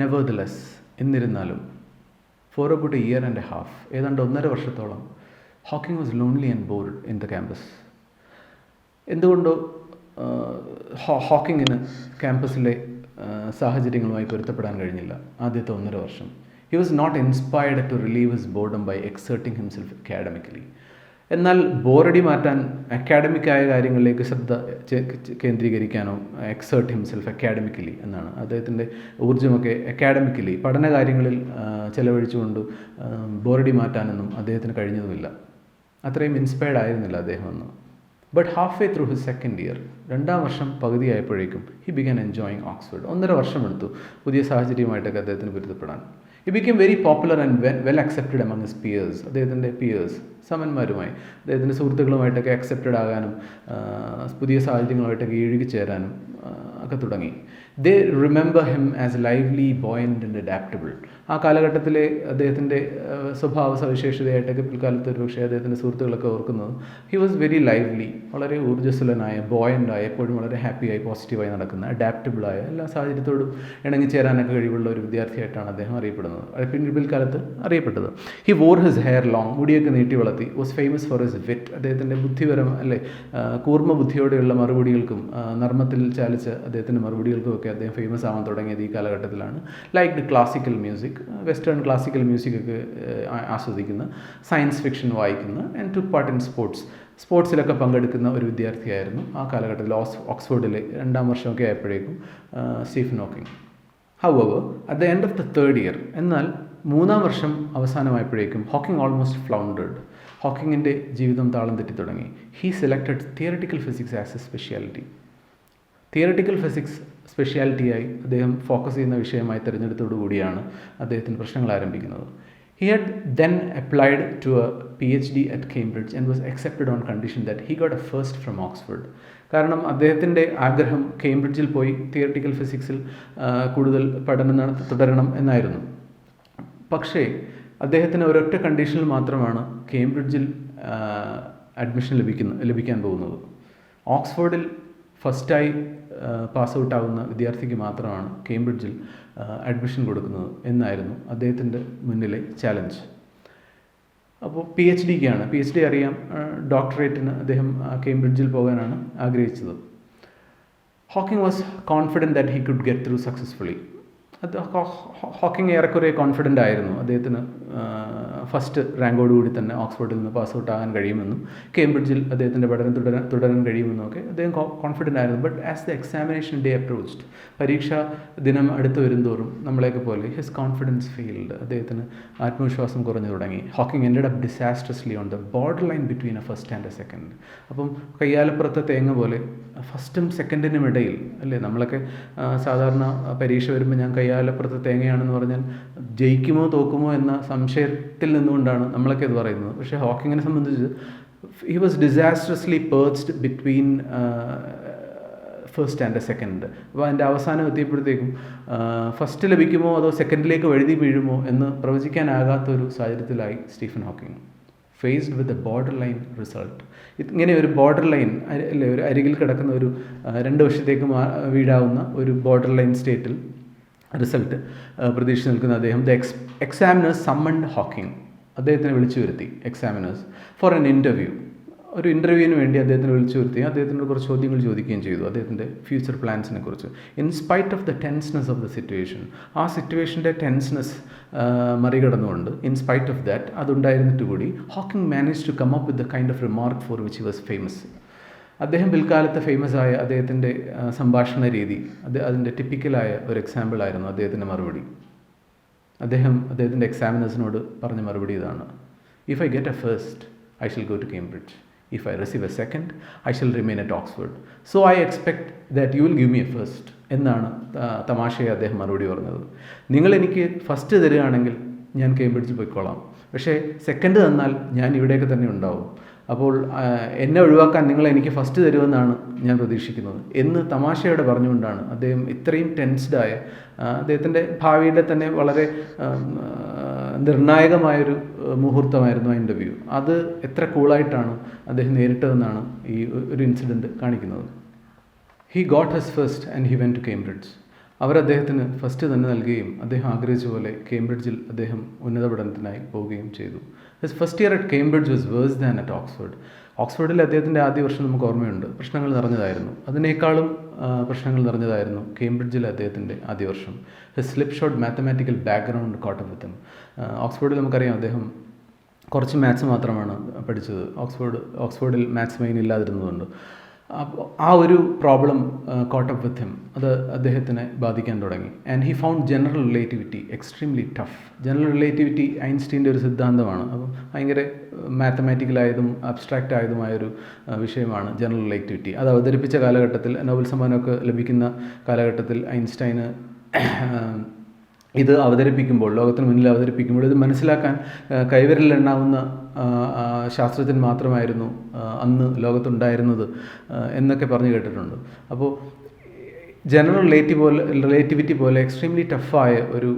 Nevertheless, എന്നിരുന്നാലും, for about a year and a half, ഏതാണ്ട് 1.5 വർഷത്തോളം, Hawking was lonely and bored in the campus. എന്തുകൊണ്ടോ ഹോക്കിങ്ങിന് ക്യാമ്പസിലെ സാഹചര്യങ്ങളുമായി പൊരുത്തപ്പെടാൻ കഴിഞ്ഞില്ല ആദ്യത്തെ 1.5 വർഷം. He was not inspired to relieve his boredom by exerting himself academically. എന്നാൽ ബോറടി മാറ്റാൻ അക്കാഡമിക്കായ കാര്യങ്ങളിലേക്ക് ശ്രദ്ധ കേന്ദ്രീകരിക്കാനോ, എക്സേർട്ട് ഹിംസെൽഫ് അക്കാഡമിക്കലി എന്നാണ് അദ്ദേഹത്തിൻ്റെ ഊർജ്ജമൊക്കെ അക്കാഡമിക്കലി പഠന കാര്യങ്ങളിൽ ചെലവഴിച്ചുകൊണ്ട് ബോറടി മാറ്റാനൊന്നും അദ്ദേഹത്തിന് കഴിഞ്ഞതുമില്ല. അത്രയും ഇൻസ്പയർഡ് ആയിരുന്നില്ല അദ്ദേഹം എന്ന്. But half way through his second year, 2-ാം വർഷം പകുതിയായപ്പോഴേക്കും ഹി ബിഗൻ എൻജോയിങ് ഓക്സ്ഫോർഡ്. 1.5 വർഷം എടുത്തു പുതിയ സാഹചര്യമായിട്ടൊക്കെ അദ്ദേഹത്തിന് പൊരുത്തപ്പെടാൻ. He became very popular and well accepted among his peers. അദ്ദേഹത്തിൻ്റെ പിയേഴ്സ്, സമന്മാരുമായി, അദ്ദേഹത്തിൻ്റെ സുഹൃത്തുക്കളുമായിട്ടൊക്കെ അക്സെപ്റ്റഡ് ആകാനും പുതിയ സാഹചര്യങ്ങളുമായിട്ടൊക്കെ ഇഴുകിച്ചേരാനും ഒക്കെ തുടങ്ങി. They remember him as lively, buoyant and adaptable. ആ കാലഘട്ടത്തിലെ അദ്ദേഹത്തിൻ്റെ സ്വഭാവ സവിശേഷതയായിട്ടൊക്കെ പിൽക്കാലത്ത് ഒരു പക്ഷേ അദ്ദേഹത്തിൻ്റെ സുഹൃത്തുക്കളൊക്കെ ഓർക്കുന്നത്, ഹി വാസ് വെരി ലൈവ്ലി, വളരെ ഊർജ്ജസ്വലനായ, ബോയൻ്റായ, എപ്പോഴും വളരെ ഹാപ്പിയായി പോസിറ്റീവായി നടക്കുന്ന, അഡാപ്റ്റബിളായ, എല്ലാ സാഹചര്യത്തോടും ഇണങ്ങിച്ചേരാനൊക്കെ കഴിവുള്ള ഒരു വിദ്യാർത്ഥിയായിട്ടാണ് അദ്ദേഹം അറിയപ്പെടുന്നത്, പിൽക്കാലത്ത് അറിയപ്പെട്ടത്. He war his hair long, മുടിയൊക്കെ നീട്ടി വളർത്തി. വാസ് ഫേമസ് ഫോർ ഹിസ് വിറ്റ്, അദ്ദേഹത്തിൻ്റെ ബുദ്ധിപരം അല്ലെ കൂർമ്മ ബുദ്ധിയോടെയുള്ള മറുപടികൾക്കും നർമ്മത്തിൽ ചാലിച്ച അദ്ദേഹത്തിൻ്റെ മറുപടികൾക്കും ഒക്കെ അദ്ദേഹം ഫേമസ് ആവാൻ തുടങ്ങിയത് ഈ കാലഘട്ടത്തിലാണ്. Like classical music, western classical മ്യൂസിക്കൊക്കെ ആസ്വദിക്കുന്ന, സയൻസ് ഫിക്ഷൻ വായിക്കുന്ന, ആൻഡ് ടു പാർട്ട് ഇൻ സ്പോർട്സിലൊക്കെ പങ്കെടുക്കുന്ന ഒരു വിദ്യാർത്ഥിയായിരുന്നു ആ കാലഘട്ടത്തിൽ ഓക്സ്ഫോർഡിലെ 2-ാം വർഷമൊക്കെ ആയപ്പോഴേക്കും Stephen Hawking. However at the end of the 3rd year, എന്നാൽ 3-ാം വർഷം അവസാനമായപ്പോഴേക്കും ഹോക്കിംഗ് ഓൾമോസ്റ്റ് ഫ്ലൗണ്ടേഡ്. ഹോക്കിങ്ങിൻ്റെ ജീവിതം താളം തെറ്റി തുടങ്ങി. He selected theoretical physics as a speciality. Theoretical physics സ്പെഷ്യാലിറ്റിയായി അദ്ദേഹം ഫോക്കസ് ചെയ്യുന്ന വിഷയമായി തിരഞ്ഞെടുത്തോടുകൂടിയാണ് അദ്ദേഹത്തിന് പ്രശ്നങ്ങൾ ആരംഭിക്കുന്നത്. He had then applied to a PhD at Cambridge and was accepted on condition that he got a first from Oxford. കാരണം അദ്ദേഹത്തിൻ്റെ ആഗ്രഹം കേംബ്രിഡ്ജിൽ പോയി തിയറിറ്റിക്കൽ ഫിസിക്സിൽ കൂടുതൽ പഠനം തുടരണം എന്നായിരുന്നു. പക്ഷേ അദ്ദേഹത്തിന് ഒരൊറ്റ കണ്ടീഷനിൽ മാത്രമാണ് കേംബ്രിഡ്ജിൽ അഡ്മിഷൻ ലഭിക്കാൻ പോകുന്നത്. ഓക്സ്ഫോർഡിൽ ഫസ്റ്റായി പാസ് ഔട്ട് ആവുന്ന വിദ്യാർത്ഥിക്ക് മാത്രമാണ് കേംബ്രിഡ്ജിൽ അഡ്മിഷൻ കൊടുക്കുന്നത് എന്നായിരുന്നു അദ്ദേഹത്തിൻ്റെ മുന്നിലെ ചാലഞ്ച്. അപ്പോൾ PhD അറിയാം, ഡോക്ടറേറ്റിന് അദ്ദേഹം കേംബ്രിഡ്ജിൽ പോകാനാണ് ആഗ്രഹിച്ചത്. Hawking was confident that he could get through successfully. Hawking ഏറെക്കുറെ കോൺഫിഡൻ്റ് ആയിരുന്നു അദ്ദേഹത്തിന് ഫസ്റ്റ് റാങ്കോടുകൂടി തന്നെ ഓക്സ്ഫോർഡിൽ നിന്ന് പാസ് ഔട്ട് ആകാൻ കഴിയുമെന്നും കേംബ്രിഡ്ജിൽ അദ്ദേഹത്തിൻ്റെ പഠനം തുടരാൻ കഴിയുമെന്നും ഒക്കെ അദ്ദേഹം കോൺഫിഡൻ്റ് ആയിരുന്നു. But as the examination day approached, പരീക്ഷാ ദിനം അടുത്ത് വരുന്തോറും നമ്മളെയൊക്കെ പോലെ ഹിസ് കോൺഫിഡൻസ് ഫെയിൽഡ്. അദ്ദേഹത്തിന് ആത്മവിശ്വാസം കുറഞ്ഞു തുടങ്ങി. Hawking ended up disastrously on the borderline between a first and a second. അപ്പം കയ്യാലപ്പുറത്തെ തേങ്ങ പോലെ ഫസ്റ്റും സെക്കൻഡിനും ഇടയിൽ അല്ലേ, നമ്മളൊക്കെ സാധാരണ പരീക്ഷ വരുമ്പോൾ ഞാൻ കയ്യാലപ്പുറത്തെ തേങ്ങയാണെന്ന് പറഞ്ഞാൽ ജയിക്കുമോ തോക്കുമോ എന്ന സംശയത്തിൽ നിന്നുകൊണ്ടാണ് നമ്മളൊക്കെ ഇത് പറയുന്നത്. പക്ഷേ ഹോക്കിങ്ങിനെ സംബന്ധിച്ച് he was disastrously perched between first and a second. അപ്പോൾ അതിൻ്റെ അവസാനം എത്തിയപ്പോഴത്തേക്കും ഫസ്റ്റ് ലഭിക്കുമോ അതോ സെക്കൻഡിലേക്ക് വഴുതി വീഴുമോ എന്ന് പ്രവചിക്കാനാകാത്തൊരു സാഹചര്യത്തിലായി Stephen Hawking. Faced with a borderline result. ഇങ്ങനെ ഒരു ബോർഡർ ലൈൻ അല്ലേ, ഒരു അരികിൽ കിടക്കുന്ന ഒരു 2 വശത്തേക്ക് വീഴാവുന്ന ഒരു ബോർഡർ ലൈൻ സ്റ്റേറ്റിൽ റിസൾട്ട് പ്രതീക്ഷിച്ച് നിൽക്കുന്ന അദ്ദേഹം എക്സാമിനേഴ്സ് സമ്മൺഡ് ഹോക്കിംഗ്. അദ്ദേഹത്തിനെ വിളിച്ചു വരുത്തി എക്സാമിനേഴ്സ് ഫോർ എൻ ഇൻ്റർവ്യൂ. ഒരു ഇൻ്റർവ്യൂവിന് വേണ്ടി അദ്ദേഹത്തിന് വിളിച്ചു വരുത്തി അദ്ദേഹത്തിനോട് കുറച്ച് ചോദ്യങ്ങൾ ചോദിക്കുകയും ചെയ്തു അദ്ദേഹത്തിൻ്റെ ഫ്യൂച്ചർ പ്ലാൻസിനെ കുറിച്ച്. In spite of the tenseness of the situation, ആ സിറ്റുവേഷൻ്റെ ടെൻസ്നെസ് മറികടന്നുകൊണ്ട്, ഇൻ സ്പൈറ്റ് ഓഫ് ദാറ്റ് അതുണ്ടായിരുന്നിട്ട് കൂടി Hawking manage to come up with the kind of remark for which he was famous. അദ്ദേഹം പിൽക്കാലത്ത് ഫേമസ് ആയ അദ്ദേഹത്തിൻ്റെ സംഭാഷണ രീതി, അതിൻ്റെ ടിപ്പിക്കലായ ഒരു എക്സാമ്പിളായിരുന്നു അദ്ദേഹത്തിൻ്റെ മറുപടി. അദ്ദേഹത്തിൻ്റെ എക്സാമിനേഴ്സിനോട് പറഞ്ഞ മറുപടി ഇതാണ്: if I get a first, I shall go to Cambridge. If I receive a second, I shall remain at Oxford. So I expect that you will give me a first എന്നാണ് തമാശയെ അദ്ദേഹം മറുപടി പറഞ്ഞത്. നിങ്ങൾ എനിക്ക് ഫസ്റ്റ് തരികയാണെങ്കിൽ ഞാൻ കേംബ്രിഡ്ജിൽ പോയിക്കോളാം, പക്ഷേ സെക്കൻഡ് തന്നാൽ ഞാൻ ഇവിടെയൊക്കെ തന്നെ ഉണ്ടാവും. അപ്പോൾ എന്നെ ഒഴിവാക്കാൻ നിങ്ങൾ എനിക്ക് ഫസ്റ്റ് തരുമെന്നാണ് ഞാൻ പ്രതീക്ഷിക്കുന്നത് എന്ന് തമാശയോടെ പറഞ്ഞുകൊണ്ടാണ് അദ്ദേഹം ഇത്രയും ടെൻസ്ഡായ, അദ്ദേഹത്തിൻ്റെ ഭാവിയുടെ തന്നെ വളരെ നിർണായകമായൊരു മുഹൂർത്തമായിരുന്നു ആ ഇൻ്റർവ്യൂ. അത് എത്ര കൂളായിട്ടാണ് അദ്ദേഹം നേരിട്ടതെന്നാണ് ഈ ഒരു ഇൻസിഡൻറ്റ് കാണിക്കുന്നത്. He got his first and he went to Cambridge. അവർ അദ്ദേഹത്തിന് ഫസ്റ്റ് തന്നെ നൽകുകയും അദ്ദേഹം ആഗ്രഹിച്ച പോലെ കേംബ്രിഡ്ജിൽ അദ്ദേഹം ഉന്നത പഠനത്തിനായി പോവുകയും ചെയ്തു. His first year at Cambridge was worse than at Oxford. ഓക്സ്ഫോർഡിൽ അദ്ദേഹത്തിൻ്റെ ആദ്യ വർഷം നമുക്ക് ഓർമ്മയുണ്ട്, പ്രശ്നങ്ങൾ നിറഞ്ഞതായിരുന്നു. അതിനേക്കാളും പ്രശ്നങ്ങൾ നിറഞ്ഞതായിരുന്നു കേംബ്രിഡ്ജിലെ അദ്ദേഹത്തിൻ്റെ ആദ്യ വർഷം. His slipshod mathematical background caught up with him. ഓക്സ്ഫോർഡിൽ നമുക്കറിയാം അദ്ദേഹം കുറച്ച് മാത്സ് മാത്രമാണ് പഠിച്ചത്. ഓക്സ്ഫോർഡിൽ മാത്സ് മെയിൻ ഇല്ലാതിരുന്നതുകൊണ്ട് ആ ഒരു problem caught up with him. അത് അദ്ദേഹത്തിനെ ബാധിക്കാൻ തുടങ്ങി. And he found general relativity extremely tough. General relativity ഐൻസ്റ്റീൻ്റെ ഒരു സിദ്ധാന്തമാണ്. അപ്പം ഭയങ്കര മാത്തമാറ്റിക്കലായതും അബ്സ്ട്രാക്റ്റ് ആയതുമായൊരു വിഷയമാണ് ജനറൽ റിലേറ്റിവിറ്റി. അത് അവതരിപ്പിച്ച കാലഘട്ടത്തിൽ, നോബൽ സമ്മാനമൊക്കെ ലഭിക്കുന്ന കാലഘട്ടത്തിൽ ഐൻസ്റ്റൈന് ഇത് അവതരിപ്പിക്കുമ്പോൾ, ലോകത്തിന് മുന്നിൽ അവതരിപ്പിക്കുമ്പോൾ ഇത് മനസ്സിലാക്കാൻ കൈവിരലിലെണ്ണാവുന്ന ശാസ്ത്രജ്ഞൻ മാത്രമായിരുന്നു അന്ന് ലോകത്തുണ്ടായിരുന്നത് എന്നൊക്കെ പറഞ്ഞു കേട്ടിട്ടുണ്ട്. അപ്പോൾ ജനറൽ റിലേറ്റിവിറ്റി പോലെ എക്സ്ട്രീംലി ടഫായ ഒരു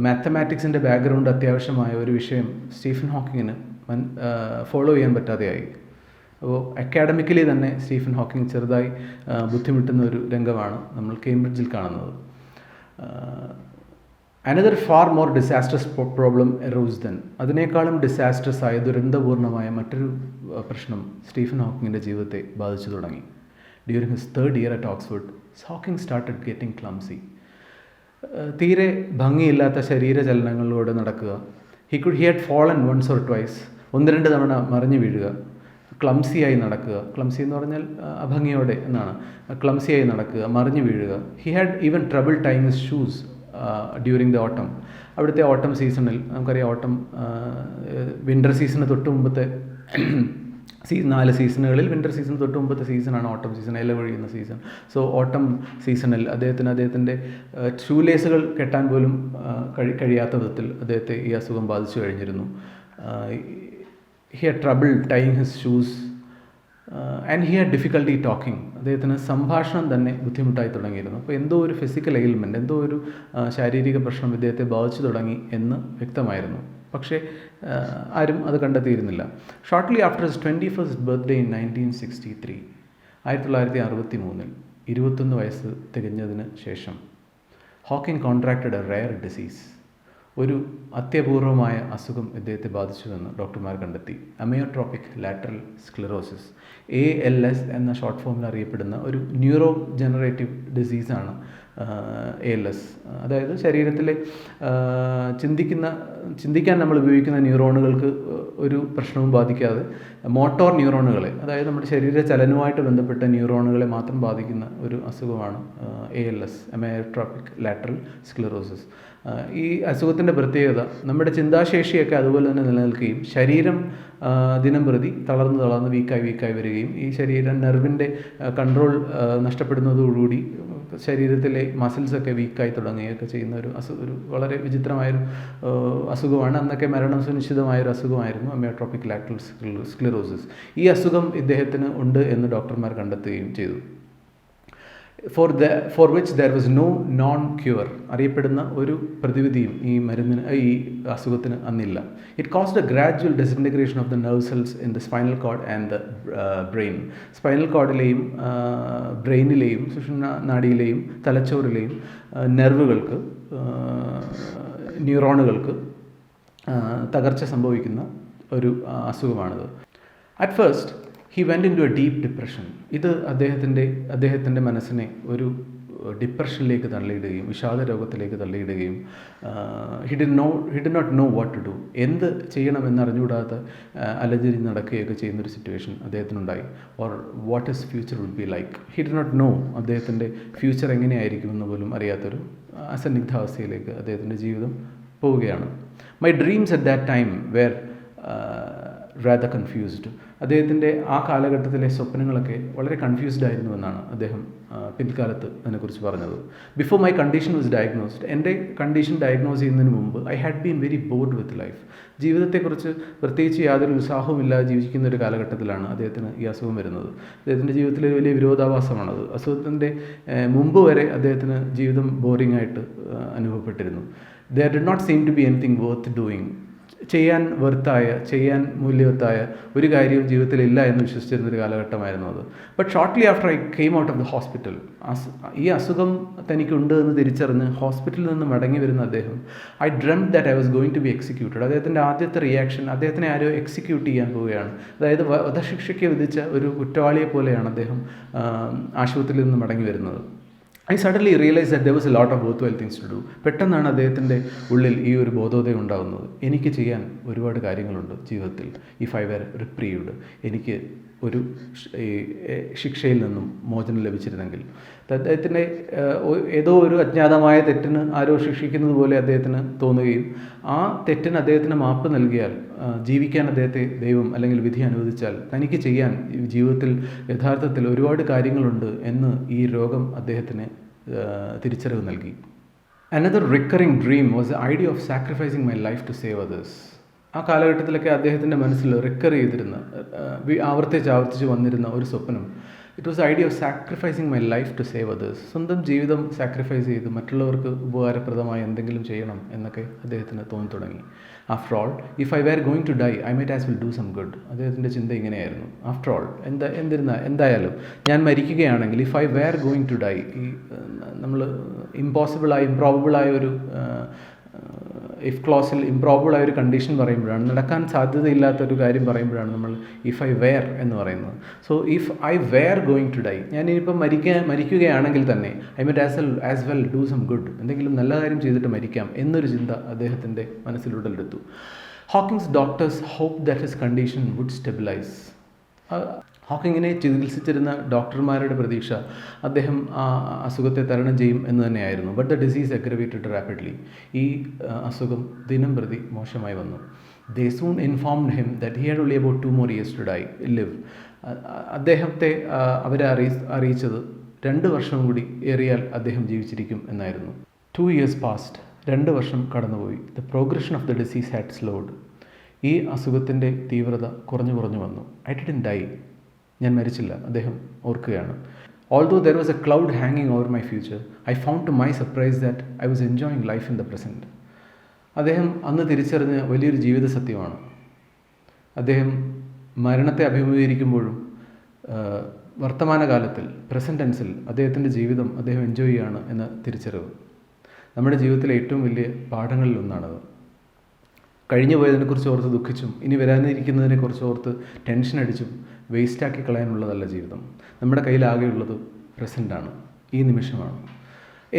മാത്തമാറ്റിക്സിൻ്റെ ബാക്ക്ഗ്രൗണ്ട് അത്യാവശ്യമായ ഒരു വിഷയം സ്റ്റീഫൻ ഹോക്കിങ്ങിന് ഫോളോ ചെയ്യാൻ പറ്റാതെയായി. അപ്പോൾ അക്കാഡമിക്കലി തന്നെ സ്റ്റീഫൻ ഹോക്കിങ് ചെറുതായി ബുദ്ധിമുട്ടുന്ന ഒരു രംഗമാണ് നമ്മൾ കേംബ്രിഡ്ജിൽ കാണുന്നത്. Another far more disastrous problem arose then. അതിനേക്കാളും ഡിസാസ്ട്രസ് ആയ, ദുരന്തപൂർണമായ മറ്റൊരു പ്രശ്നം സ്റ്റീഫൻ ഹോക്കിങ്ങിൻ്റെ ജീവിതത്തെ ബാധിച്ചു തുടങ്ങി. During his third year at Oxford, Hawking started getting clumsy. തീരെ ഭംഗിയില്ലാത്ത ശരീരചലനങ്ങളിലൂടെ നടക്കുക. He had fallen once or twice. 1-2 തവണ മറിഞ്ഞു വീഴുക. ക്ലംസിയായി നടക്കുക. ക്ലംസി എന്ന് പറഞ്ഞാൽ അഭംഗിയോടെ എന്നാണ്. ക്ലംസിയായി നടക്കുക, മറിഞ്ഞു വീഴുക. He had even trouble tying his shoes during the ഓട്ടം. അവിടുത്തെ ഓട്ടം സീസണിൽ നമുക്കറിയാം, ഓട്ടം വിൻ്റർ സീസണ് തൊട്ട് മുമ്പത്തെ 4 സീസണുകളിൽ വിൻ്റർ സീസൺ തൊട്ട് മുമ്പത്തെ സീസണാണ് ഓട്ടം സീസൺ, ഇല കൊഴിയുന്ന സീസൺ. സോ ഓട്ടം സീസണിൽ അദ്ദേഹത്തിൻ്റെ ഷൂലേസുകൾ കെട്ടാൻ പോലും കഴിയാത്ത വിധത്തിൽ അദ്ദേഹത്തെ ഈ അസുഖം ബാധിച്ചു കഴിഞ്ഞിരുന്നു. He had trouble tying his shoes and he had difficulty talking. അദ്ദേഹത്തിന് സംഭാഷണം തന്നെ ബുദ്ധിമുട്ടായി തുടങ്ങിയിരുന്നു. അപ്പോൾ എന്തോ ഒരു ഫിസിക്കൽ എയിൽമെൻറ്റ്, എന്തോ ഒരു ശാരീരിക പ്രശ്നം ഇദ്ദേഹത്തെ ബാധിച്ചു തുടങ്ങി എന്ന് വ്യക്തമായിരുന്നു. പക്ഷേ ആരും അത് കണ്ടെത്തിയിരുന്നില്ല. Shortly after his 21st birthday in 1963, 1963, 21 വയസ്സ് തികഞ്ഞതിന് ശേഷം Hawking contracted a rare disease. ഒരു അത്യപൂർവമായ അസുഖം ഇദ്ദേഹത്തെ ബാധിച്ചുവെന്ന് ഡോക്ടർമാർ കണ്ടെത്തി. അമയോട്രോപിക് ലാറ്ററൽ സ്ക്ലെറോസിസ്, ALS എന്ന ഷോർട്ട് ഫോമിൽ അറിയപ്പെടുന്ന ഒരു ന്യൂറോ ജനറേറ്റീവ് ഡിസീസാണ് ALS. അതായത് ശരീരത്തിലെ ചിന്തിക്കാൻ നമ്മൾ ഉപയോഗിക്കുന്ന ന്യൂറോണുകൾക്ക് ഒരു പ്രശ്നവും ബാധിക്കാതെ മോട്ടോർ ന്യൂറോണുകളെ, അതായത് നമ്മുടെ ശരീര ചലനവുമായിട്ട് ബന്ധപ്പെട്ട ന്യൂറോണുകളെ മാത്രം ബാധിക്കുന്ന ഒരു അസുഖമാണ് ALS, അമയോട്രോപിക് ലാറ്ററൽ സ്ക്ലെറോസിസ്. ഈ അസുഖത്തിൻ്റെ പ്രത്യേകത നമ്മുടെ ചിന്താശേഷിയൊക്കെ അതുപോലെ തന്നെ നിലനിൽക്കുകയും ശരീരം ദിനം പ്രതി തളർന്ന് വീക്കായി വരികയും ഈ ശരീരം നെർവിൻ്റെ കൺട്രോൾ നഷ്ടപ്പെടുന്നതോടുകൂടി ശരീരത്തിലെ മസിൽസൊക്കെ വീക്കായി തുടങ്ങുകയൊക്കെ ചെയ്യുന്ന ഒരു വളരെ വിചിത്രമായൊരു അസുഖമാണ്. അന്നൊക്കെ മരണം സുനിശ്ചിതമായൊരു അസുഖമായിരുന്നു അമയോട്രോപിക് ലാറ്ററൽ സ്ക്ലെറോസിസ്. ഈ അസുഖം ഇദ്ദേഹത്തിന് ഉണ്ട് എന്ന് ഡോക്ടർമാർ കണ്ടെത്തുകയും ചെയ്തു. For which there was no known cure. അറിയപ്പെടുന്ന ഒരു പ്രതിവിധിയും ഈ അസുഖത്തിന് അന്നില്ല. It caused a gradual disintegration of the nerve cells in the spinal cord and the brain. Spinal കോഡിലെയും ബ്രെയിനിലെയും സുഷുമ്നാ നാഡിയിലെയും തലച്ചോറിലെയും ന്യൂറോണുകൾക്ക് തകർച്ച സംഭവിക്കുന്ന ഒരു അസുഖമാണിത്. At first he went into a deep depression. ഇത് അദ്ദേഹത്തിൻ്റെ മനസ്സിനെ ഒരു ഡിപ്രഷനിലേക്ക് തള്ളിയിടുകയും വിഷാദ രോഗത്തിലേക്ക് തള്ളിയിടുകയും he did not know what to do, എന്ത് ചെയ്യണമെന്നറിഞ്ഞുകൂടാത്ത അലഞ്ഞിരി നടക്കുകയൊക്കെ ചെയ്യുന്നൊരു സിറ്റുവേഷൻ അദ്ദേഹത്തിനുണ്ടായി. Or what his future would be like. He did not know അദ്ദേഹത്തിൻ്റെ ഫ്യൂച്ചർ എങ്ങനെയായിരിക്കുമെന്ന് പോലും അറിയാത്തൊരു അസന്നിഗ്ധാവസ്ഥയിലേക്ക് അദ്ദേഹത്തിൻ്റെ ജീവിതം പോവുകയാണ്. My dreams at that time were rather confused. അദ്ദേഹത്തിൻ്റെ ആ കാലഘട്ടത്തിലെ സ്വപ്നങ്ങളൊക്കെ വളരെ കൺഫ്യൂസ്ഡ് ആയിരുന്നു എന്നാണ് അദ്ദേഹം പിൽക്കാലത്ത് അതിനെക്കുറിച്ച് പറഞ്ഞത്. Before my condition was diagnosed, എൻ്റെ കണ്ടീഷൻ ഡയഗ്നോസ് ചെയ്യുന്നതിന് മുമ്പ് I had been very board with life. ജീവിതത്തെക്കുറിച്ച് പ്രത്യേകിച്ച് യാതൊരു ഉത്സാഹവുമില്ലാതെ ജീവിക്കുന്ന ഒരു കാലഘട്ടത്തിലാണ് അദ്ദേഹത്തിന് ഈ അസുഖം വരുന്നത്. അദ്ദേഹത്തിൻ്റെ ജീവിതത്തിലെ വലിയ വിരോധാഭാസമാണത്. അസുഖത്തിൻ്റെ മുമ്പ് വരെ അദ്ദേഹത്തിന് ജീവിതം ബോറിംഗ് ആയിട്ട് അനുഭവപ്പെട്ടിരുന്നു. There did not seem to be anything worth doing. ചെയ്യാൻ മൂല്യവത്തായ ഒരു കാര്യവും ജീവിതത്തിലില്ല എന്ന് വിശ്വസിച്ചിരുന്നൊരു കാലഘട്ടമായിരുന്നു അത്. But shortly after I came out of the hospital, ഈ അസുഖം തനിക്കുണ്ട് എന്ന് തിരിച്ചറിഞ്ഞ് ഹോസ്പിറ്റലിൽ നിന്ന് മടങ്ങി വരുന്ന അദ്ദേഹം, I dreamed that I was going to be executed. അദ്ദേഹത്തിൻ്റെ ആദ്യത്തെ റിയാക്ഷൻ, അദ്ദേഹത്തിനെ ആരോ എക്സിക്യൂട്ട് ചെയ്യാൻ പോവുകയാണ്. അതായത് വധശിക്ഷയ്ക്ക് വിധിച്ച ഒരു കുറ്റവാളിയെ പോലെയാണ് അദ്ദേഹം ആശുപത്രിയിൽ നിന്ന് മടങ്ങി വരുന്നത്. I suddenly realise that there was a lot of worthwhile things to do. പെട്ടെന്നാണ് അദ്ദേഹത്തിൻ്റെ ഉള്ളിൽ ഈ ഒരു ബോധോദയം ഉണ്ടാകുന്നത്. എനിക്ക് ചെയ്യാൻ ഒരുപാട് കാര്യങ്ങളുണ്ട് ജീവിതത്തിൽ. ഇഫ് ഐ വെർ റിപ്രീവ്ഡ്, എനിക്ക് ഒരു ശിക്ഷയിൽ നിന്നും മോചനം ലഭിച്ചിരുന്നെങ്കിൽ. അദ്ദേഹത്തിൻ്റെ ഏതോ ഒരു അജ്ഞാതമായ തെറ്റിന് ആരോ ശിക്ഷിക്കുന്നത് പോലെ അദ്ദേഹത്തിന് തോന്നുകയും ആ തെറ്റിന് അദ്ദേഹത്തിന് മാപ്പ് നൽകിയാൽ, ജീവിക്കാൻ അദ്ദേഹത്തെ ദൈവം അല്ലെങ്കിൽ വിധി അനുവദിച്ചാൽ തനിക്ക് ചെയ്യാൻ ജീവിതത്തിൽ യഥാർത്ഥത്തിൽ ഒരുപാട് കാര്യങ്ങളുണ്ട് എന്ന് ഈ രോഗം അദ്ദേഹത്തിന് തിരിച്ചറിവ് നൽകി. Another recurring dream was the idea of sacrificing my life to save others. ആ കാലഘട്ടത്തിലൊക്കെ അദ്ദേഹത്തിൻ്റെ മനസ്സിൽ റിക്കർ ചെയ്തിരുന്ന, ആവർത്തിച്ച് വന്നിരുന്ന ഒരു സ്വപ്നം, it was idea of sacrificing my life to save others. സ്വന്തം ജീവിതം സാക്രിഫൈസ് ചെയ്ത് മറ്റുള്ളവർക്ക് ഉപകാരപ്രദമായ എന്തെങ്കിലും ചെയ്യണം എന്നൊക്കെ അദ്ദേഹത്തിന് തോന്നി തുടങ്ങി. After all, if I were going to die I might as well do some good. അദ്ദേഹത്തിൻ്റെ ചിന്ത ഇങ്ങനെയായിരുന്നു. ആഫ്റ്റർ ഓൾ, എന്തായാലും ഞാൻ മരിക്കുകയാണെങ്കിൽ, if I were going to die, ഈ നമ്മൾ ഇംപ്രോബിളായ ഒരു ഇഫ് ക്ലോസിൽ ഇംപ്രോബിളായ ഒരു കണ്ടീഷൻ പറയുമ്പോഴാണ്, നടക്കാൻ സാധ്യതയില്ലാത്തൊരു കാര്യം പറയുമ്പോഴാണ് നമ്മൾ ഇഫ് ഐ വെയർ എന്ന് പറയുന്നത്. So if I were going to die, ഞാനിപ്പം മരിക്കുകയാണെങ്കിൽ തന്നെ I might as well do some good, എന്തെങ്കിലും നല്ല കാര്യം ചെയ്തിട്ട് മരിക്കാം എന്നൊരു ചിന്ത അദ്ദേഹത്തിൻ്റെ മനസ്സിലുടലെടുത്തു. Hawking's doctors hope that his condition would stabilise. ഹോക്കിങ്ങിനെ ചികിത്സിച്ചിരുന്ന ഡോക്ടർമാരുടെ പ്രതീക്ഷ അദ്ദേഹം ആ അസുഖത്തെ തരണം ചെയ്യും എന്ന് തന്നെയായിരുന്നു. But the disease aggravated rapidly. ഈ അസുഖം ദിനം പ്രതി മോശമായി വന്നു. They soon informed him that he had only about 2 more years to live. അദ്ദേഹത്തെ അവരെ അറിയിച്ചത് 2 വർഷം കൂടി ഏറിയാൽ അദ്ദേഹം ജീവിച്ചിരിക്കും എന്നായിരുന്നു. 2 years passed. 2 വർഷം കടന്നുപോയി. The progression of the disease had slowed. ഈ അസുഖത്തിൻ്റെ തീവ്രത കുറഞ്ഞു വന്നു. ഐ ഡിഡ്ന്റ് ഡൈ, ഞാൻ മരിച്ചില്ല, അദ്ദേഹം ഓർക്കുകയാണ്. Although there was a cloud ഹാങ്ങിങ് over my future, I found to my surprise that I was enjoying life in the present. അദ്ദേഹം അന്ന് തിരിച്ചറിഞ്ഞ വലിയൊരു ജീവിത സത്യമാണ്. അദ്ദേഹം മരണത്തെ അഭിമുഖീകരിക്കുമ്പോഴും വർത്തമാനകാലത്തിൽ, പ്രസൻറ്റ് ടെൻസിൽ അദ്ദേഹത്തിൻ്റെ ജീവിതം അദ്ദേഹം എൻജോയ് ചെയ്യുകയാണ് എന്ന തിരിച്ചറിവ് നമ്മുടെ ജീവിതത്തിലെ ഏറ്റവും വലിയ പാഠങ്ങളിലൊന്നാണത്. കഴിഞ്ഞു പോയതിനെക്കുറിച്ച് ഓർത്ത് ദുഃഖിച്ചും ഇനി വരാനിരിക്കുന്നതിനെക്കുറിച്ച് ഓർത്ത് ടെൻഷൻ അടിച്ചും വേസ്റ്റാക്കി കളയാനുള്ളതല്ല ജീവിതം. നമ്മുടെ കയ്യിലാകെയുള്ളത് പ്രസൻറ്റാണ്, ഈ നിമിഷമാണ്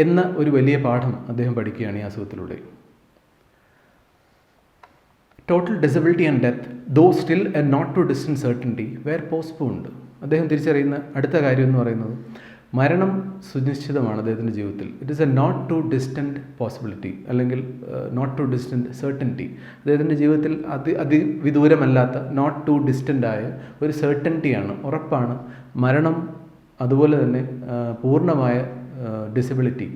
എന്ന ഒരു വലിയ പാഠം അദ്ദേഹം പഠിക്കുകയാണ് ഈ അസുഖത്തിലൂടെ. Total disability and death, though still a not too distant certainty, were postponed. അദ്ദേഹം തിരിച്ചറിയുന്ന അടുത്ത കാര്യം എന്ന് പറയുന്നത് മരണം സുനിശ്ചിതമാണ് അദ്ദേഹത്തിൻ്റെ ജീവിതത്തിൽ. It is a not too distant possibility, അല്ലെങ്കിൽ നോട്ട് ടു ഡിസ്റ്റൻറ്റ് സെർട്ടൻറ്റി. അദ്ദേഹത്തിൻ്റെ ജീവിതത്തിൽ അതിവിദൂരമല്ലാത്ത, നോട്ട് ടു ഡിസ്റ്റൻ്റ് ആയ ഒരു സെർട്ടൻറ്റിയാണ്, ഉറപ്പാണ് മരണം. അതുപോലെ തന്നെ പൂർണ്ണമായ ഡിസബിലിറ്റി,